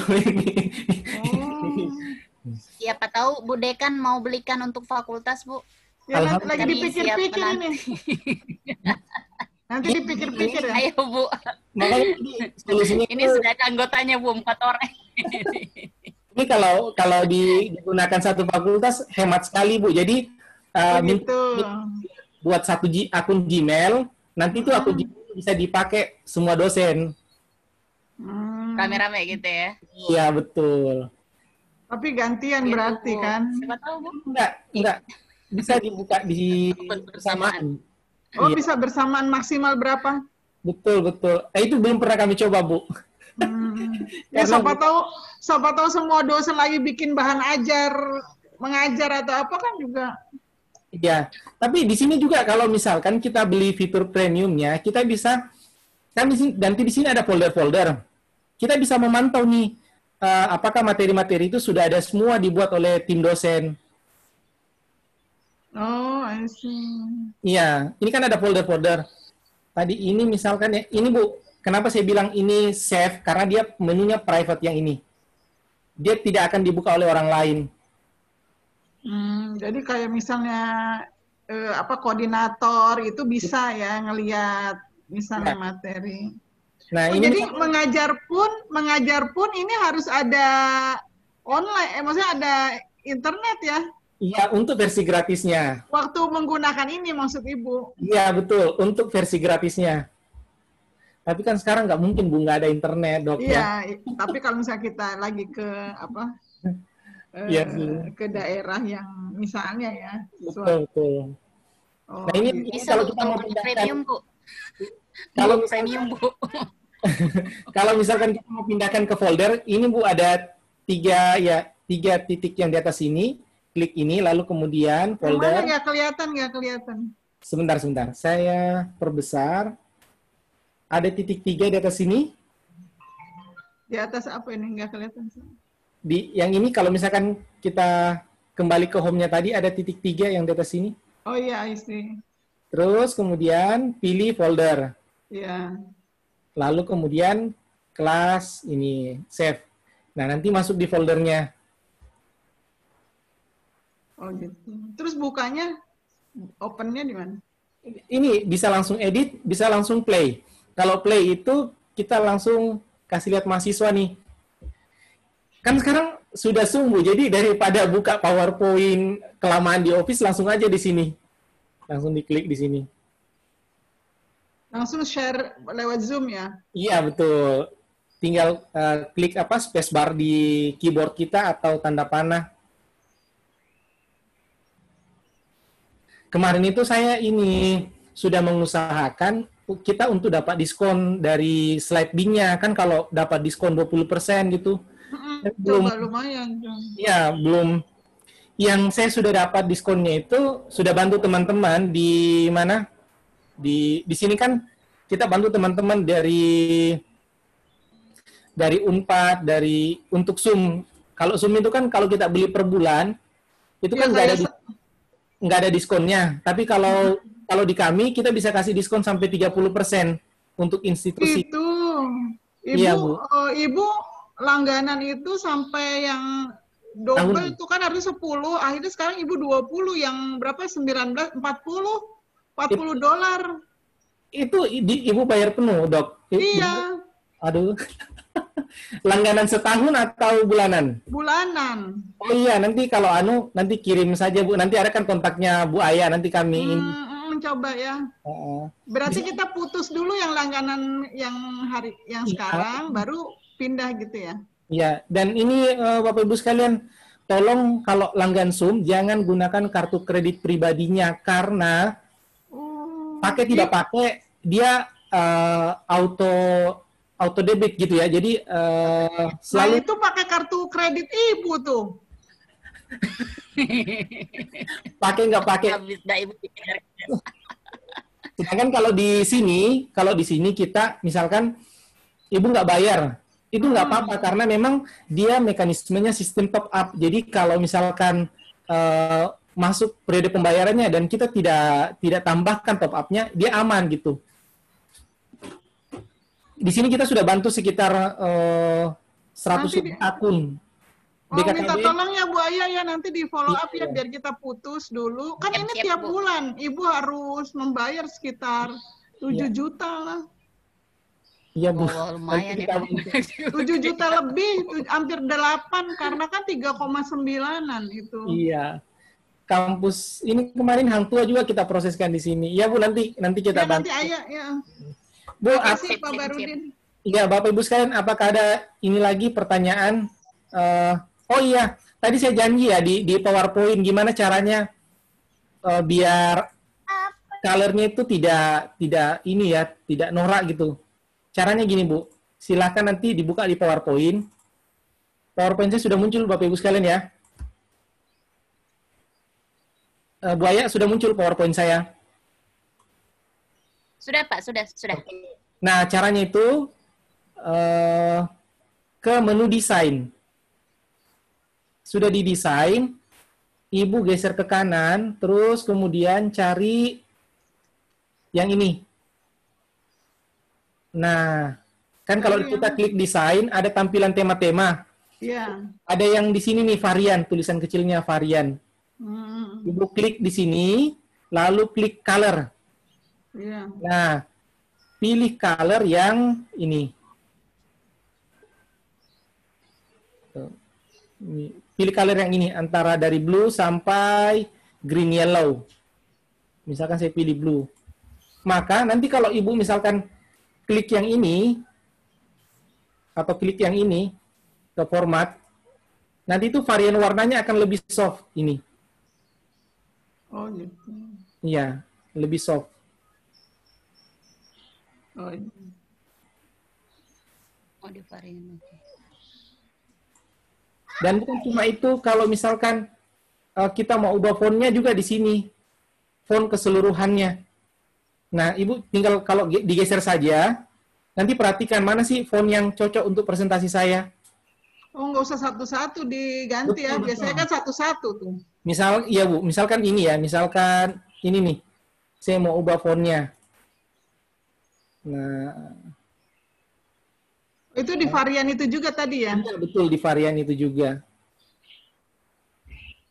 Speaker 2: Siapa tahu Bu Dekan mau belikan untuk fakultas, Bu.
Speaker 5: Ya, lagi dipikir-pikir ini. Nanti dipikir-pikir ya.
Speaker 2: Ayo Bu.
Speaker 1: Makanya solusinya
Speaker 2: ini sudah ada anggotanya Bu, 4 orang.
Speaker 1: Ini kalau digunakan satu fakultas hemat sekali Bu. Jadi buat satu akun Gmail, nanti itu akun Gmail bisa dipakai semua dosen.
Speaker 2: Rame-rame gitu ya?
Speaker 1: Iya, betul.
Speaker 5: Tapi gantian berarti kan?
Speaker 2: Siapa tahu Bu?
Speaker 1: Enggak. Bisa dibuka di bersamaan.
Speaker 5: Oh, bisa bersamaan, maksimal berapa?
Speaker 1: Betul, betul. Itu belum pernah kami coba, Bu.
Speaker 5: Ya
Speaker 1: Karena-
Speaker 5: siapa tahu semua dosen lagi bikin bahan mengajar atau apa kan juga.
Speaker 1: Ya, tapi di sini juga kalau misalkan kita beli fitur premiumnya, kita bisa kan nanti di sini ada folder-folder. Kita bisa memantau nih apakah materi-materi itu sudah ada semua dibuat oleh tim dosen.
Speaker 5: Oh, I see.
Speaker 1: Iya, ini kan ada folder-folder. Tadi ini misalkan ya, ini Bu, kenapa saya bilang ini safe? Karena dia menunya private yang ini. Dia tidak akan dibuka oleh orang lain.
Speaker 5: Jadi kayak misalnya koordinator itu bisa ya ngelihat misalnya materi.
Speaker 1: Nah,
Speaker 5: Oh,
Speaker 1: ini
Speaker 5: jadi mengajar pun ini harus ada online, maksudnya ada internet ya.
Speaker 1: iya untuk versi gratisnya.
Speaker 5: Waktu menggunakan ini maksud Ibu.
Speaker 1: Iya, betul, untuk versi gratisnya. Tapi kan sekarang nggak mungkin, Bu, nggak ada internet, Dok. Ya.
Speaker 5: Iya, tapi kalau misalnya kita lagi ke
Speaker 1: Iya sih.
Speaker 5: ke daerah yang misalnya ya.
Speaker 1: Betul, betul.
Speaker 5: Oh,
Speaker 1: Nah, ini
Speaker 5: gitu.
Speaker 2: Bisa
Speaker 1: kalau
Speaker 2: Bu,
Speaker 1: kita
Speaker 2: kalau
Speaker 1: mau
Speaker 2: punya
Speaker 1: pindahkan,
Speaker 2: premium, Bu.
Speaker 1: kalau
Speaker 2: Bu, premium, Bu.
Speaker 1: kalau misalkan kita mau pindahkan ke folder, ini Bu ada tiga titik yang di atas ini, klik ini, lalu kemudian
Speaker 5: Yang mana
Speaker 1: folder.
Speaker 5: nggak kelihatan?
Speaker 1: Sebentar, saya perbesar. Ada titik 3 di atas sini.
Speaker 5: Di atas apa ini nggak kelihatan?
Speaker 1: Yang ini kalau misalkan kita kembali ke home-nya tadi, ada titik 3 yang di atas sini.
Speaker 5: Oh iya, I see.
Speaker 1: Terus kemudian pilih folder.
Speaker 5: Iya.
Speaker 1: Lalu kemudian kelas ini, save. Nah, nanti masuk di foldernya.
Speaker 5: Oh gitu. Terus bukanya, opennya di mana?
Speaker 1: Ini bisa langsung edit, bisa langsung play. Kalau play itu kita langsung kasih lihat mahasiswa nih. Kan sekarang sudah sungguh, jadi daripada buka PowerPoint kelamaan di Office, langsung aja di sini. Langsung diklik di sini.
Speaker 5: Langsung share lewat Zoom ya?
Speaker 1: Iya, betul. Tinggal klik spacebar di keyboard kita atau tanda panah. Kemarin itu saya ini sudah mengusahakan kita untuk dapat diskon dari slide B-nya. Kan kalau dapat diskon 20% gitu.
Speaker 5: Coba lumayan.
Speaker 1: Ya, belum. Yang saya sudah dapat diskonnya itu sudah bantu teman-teman di mana? Di sini kan kita bantu teman-teman dari Unpad, untuk Zoom. Kalau Zoom itu kan kalau kita beli per bulan itu kan nggak ada diskonnya. Tapi kalau di kami kita bisa kasih diskon sampai 30% untuk institusi.
Speaker 5: Itu. Ibu,
Speaker 1: Iya, Bu.
Speaker 5: Ibu langganan itu sampai yang double itu kan harus 10, akhirnya sekarang Ibu 20, yang berapa? 19, 40 dolar.
Speaker 1: Itu Ibu bayar penuh, Dok?
Speaker 5: Iya.
Speaker 1: Aduh. Langganan setahun atau bulanan?
Speaker 5: Bulanan.
Speaker 1: Oh iya, nanti kalau nanti kirim saja, Bu. Nanti ada kan kontaknya Bu Aya, nanti kami ini.
Speaker 5: Coba ya. Berarti kita putus dulu yang langganan yang sekarang, baru pindah gitu ya?
Speaker 1: Iya, dan ini Bapak Ibu sekalian, tolong kalau langgan Zoom jangan gunakan kartu kredit pribadinya karena tidak pakai dia auto debit gitu ya. Jadi selalu
Speaker 5: itu pakai kartu kredit Ibu tuh.
Speaker 1: pakai nggak pakai. Sedangkan kalau di sini kita misalkan Ibu nggak bayar, itu nggak apa-apa karena memang dia mekanismenya sistem top up. Jadi kalau misalkan masuk periode pembayarannya dan kita tidak tambahkan top up-nya, dia aman gitu. Di sini kita sudah bantu sekitar 100 akun.
Speaker 5: Minta tolong ya Bu Aya ya, nanti di follow up ya biar kita putus dulu. Kan ini tiap bulan Ibu harus membayar sekitar 7 juta lah.
Speaker 1: Iya Bu.
Speaker 2: Oh, lumayan ya.
Speaker 5: 7 juta lebih, hampir 8 karena kan 3,9-an itu.
Speaker 1: Iya. Kampus ini kemarin Hang Tua juga kita proseskan di sini. Iya Bu, nanti kita bantu.
Speaker 5: Nanti Aya ya.
Speaker 1: Bu,
Speaker 5: kasih Pak Barudin.
Speaker 1: Iya, Bapak Ibu sekalian, apakah ada ini lagi pertanyaan? Oh iya, tadi saya janji ya di PowerPoint gimana caranya biar color-nya itu tidak ini ya, tidak norak gitu. Caranya gini, Bu. Silahkan nanti dibuka di PowerPoint. PowerPoint saya sudah muncul, Bapak Ibu sekalian ya. Bu Aya, sudah muncul PowerPoint saya.
Speaker 2: Sudah, Pak, sudah.
Speaker 1: Nah, caranya itu ke menu desain. Sudah didesain, Ibu geser ke kanan, terus kemudian cari yang ini. Nah, kan kalau kita klik desain, ada tampilan tema-tema.
Speaker 5: Iya.
Speaker 1: Ada yang di sini nih, varian, tulisan kecilnya varian. Ibu klik di sini, lalu klik color.
Speaker 5: Iya.
Speaker 1: Nah, pilih color yang ini. Tuh. Pilih color yang ini, antara dari blue sampai green yellow. Misalkan saya pilih blue. Maka nanti kalau Ibu misalkan klik yang ini, atau klik yang ini, ke format, nanti itu varian warnanya akan lebih soft ini.
Speaker 5: Oh gitu.
Speaker 1: Iya, lebih soft.
Speaker 5: Oh,
Speaker 2: di varian.
Speaker 1: Dan bukan cuma itu, kalau misalkan kita mau ubah fontnya juga di sini, font keseluruhannya. Nah, Ibu tinggal kalau digeser saja, nanti perhatikan mana sih font yang cocok untuk presentasi saya.
Speaker 5: Oh, nggak usah satu-satu diganti ya. Biasanya kan satu-satu tuh.
Speaker 1: Misal, iya Bu, misalkan ini ya, misalkan ini nih, saya mau ubah fontnya. Nah,
Speaker 5: itu di varian itu juga tadi ya?
Speaker 1: iya, betul, di varian itu juga.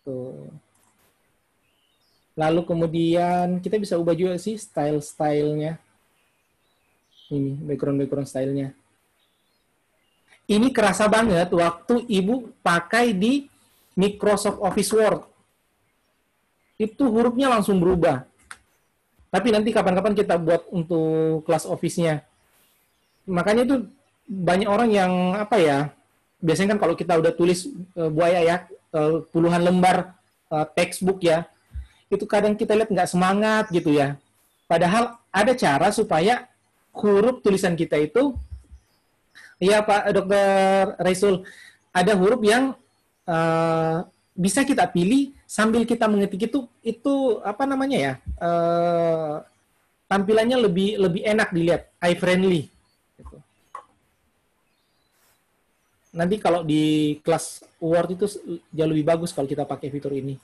Speaker 1: Tuh. Lalu kemudian kita bisa ubah juga sih style-stylenya. Ini, background stylenya. Ini kerasa banget waktu Ibu pakai di Microsoft Office Word. Itu hurufnya langsung berubah. Tapi nanti kapan-kapan kita buat untuk kelas Office-nya. Makanya itu banyak orang yang apa ya, biasanya kan kalau kita udah tulis Bu Aya ya, puluhan lembar textbook ya, itu kadang kita lihat nggak semangat gitu ya. Padahal ada cara supaya huruf tulisan kita itu, iya Pak Dr. Raisul, ada huruf yang bisa kita pilih sambil kita mengetik itu apa namanya ya, tampilannya lebih enak dilihat, eye friendly. Gitu. Nanti kalau di kelas Word itu jauh lebih bagus kalau kita pakai fitur ini.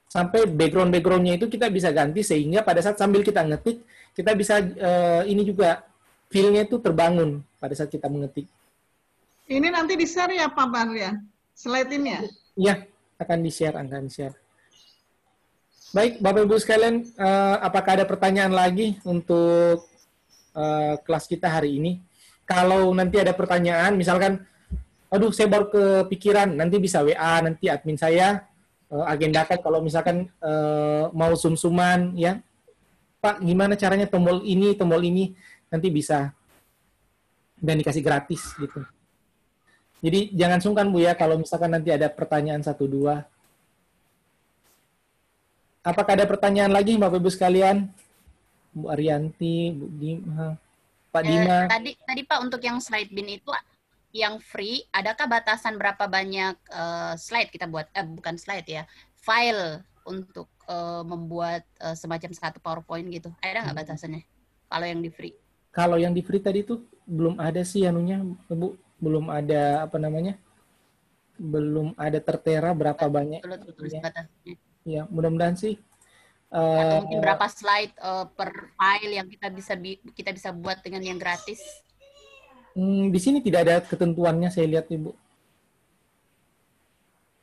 Speaker 1: Sampai background-backgroundnya itu kita bisa ganti sehingga pada saat sambil kita ngetik, kita bisa ini juga feel-nya itu terbangun pada saat kita mengetik.
Speaker 5: Ini nanti di-share ya Pak Barya? Slide ini ya?
Speaker 1: Iya, akan di-share. Baik, Bapak Ibu sekalian, apakah ada pertanyaan lagi untuk kelas kita hari ini? Kalau nanti ada pertanyaan, misalkan, aduh saya baru kepikiran, nanti bisa WA, nanti admin saya agendakan kalau misalkan mau sum-suman, ya. Pak, gimana caranya tombol ini, nanti bisa. Dan dikasih gratis, gitu. Jadi jangan sungkan Bu ya kalau misalkan nanti ada pertanyaan 1-2. Apakah ada pertanyaan lagi Bapak Ibu sekalian? Bu Arianti, Bu Dima, Pak Dima.
Speaker 2: Tadi Pak untuk yang slide bin itu yang free, adakah batasan berapa banyak slide kita buat? Bukan slide ya, file untuk membuat semacam satu PowerPoint gitu. Ada nggak batasannya? Kalau yang di free?
Speaker 1: Kalau yang di free tadi itu belum ada sih anunya, Bu. Belum ada apa namanya? Belum ada tertera berapa banyak.
Speaker 2: Tulis batasnya.
Speaker 1: Ya, mudah-mudahan sih.
Speaker 2: Atau mungkin berapa slide per file yang kita bisa buat dengan yang gratis?
Speaker 1: Di sini tidak ada ketentuannya, saya lihat Ibu.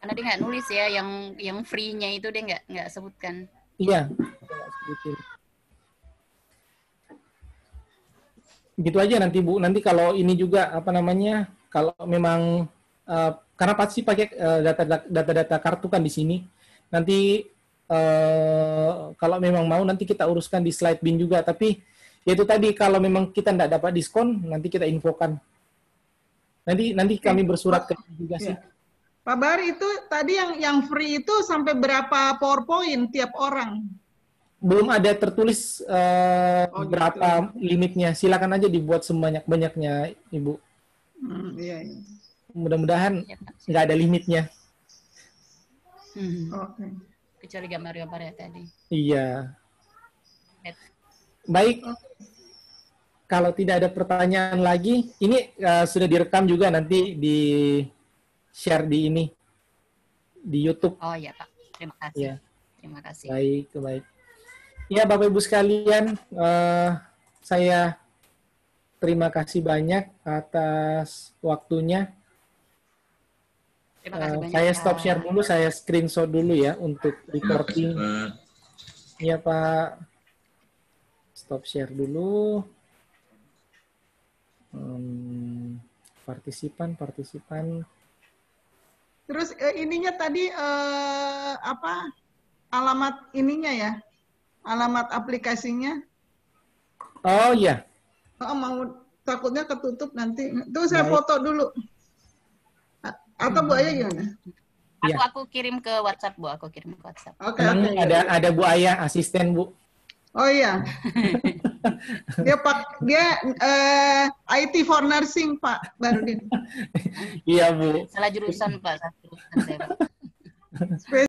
Speaker 2: Karena dia nggak nulis ya, yang free-nya itu dia nggak sebutkan.
Speaker 1: Iya, nggak sebutin. Gitu aja nanti Bu. Nanti kalau ini juga apa namanya, kalau memang karena pasti pakai data-data kartu kan di sini. Nanti kalau memang mau nanti kita uruskan di slide bin juga. Tapi yaitu tadi kalau memang kita tidak dapat diskon nanti kita infokan. Nanti kami bersurat ke juga sih.
Speaker 5: Pak Bari, itu tadi yang free itu sampai berapa PowerPoint tiap orang?
Speaker 1: belum ada tertulis
Speaker 5: Oh,
Speaker 1: berapa limitnya. Silakan aja dibuat sebanyak-banyaknya, Ibu.
Speaker 5: Iya, iya.
Speaker 1: Mudah-mudahan
Speaker 2: Ya, Pak.
Speaker 1: nggak ada limitnya.
Speaker 5: Oke.
Speaker 2: Kecuali gambar-gambar ya tadi.
Speaker 1: Iya. Baik. Kalau tidak ada pertanyaan lagi, ini sudah direkam juga, nanti di share di ini di YouTube.
Speaker 2: Oh iya Pak, terima kasih.
Speaker 1: Ya.
Speaker 2: Terima kasih.
Speaker 1: Baik. Ya, Bapak Ibu sekalian, saya terima kasih banyak atas waktunya.
Speaker 2: Terima kasih banyak.
Speaker 1: Saya
Speaker 2: Pak.
Speaker 1: stop share dulu, saya screenshot dulu ya untuk recording. Iya Pak, stop share dulu. Partisipan.
Speaker 5: Terus ininya tadi apa? Alamat ininya ya? Alamat aplikasinya?
Speaker 1: Oh iya.
Speaker 5: Oh, mau takutnya ketutup nanti. Tuh saya
Speaker 1: Baik.
Speaker 5: foto dulu. Atau Bu Aya gimana?
Speaker 1: Iya.
Speaker 2: Aku kirim ke WhatsApp, Bu. Aku kirim ke WhatsApp.
Speaker 5: Oke.
Speaker 1: Ada Bu Aya, asisten Bu.
Speaker 5: Oh iya. Dia IT for nursing Pak Barudin.
Speaker 1: Iya Bu.
Speaker 2: Salah jurusan Pak. Salah jurusan saya, Pak.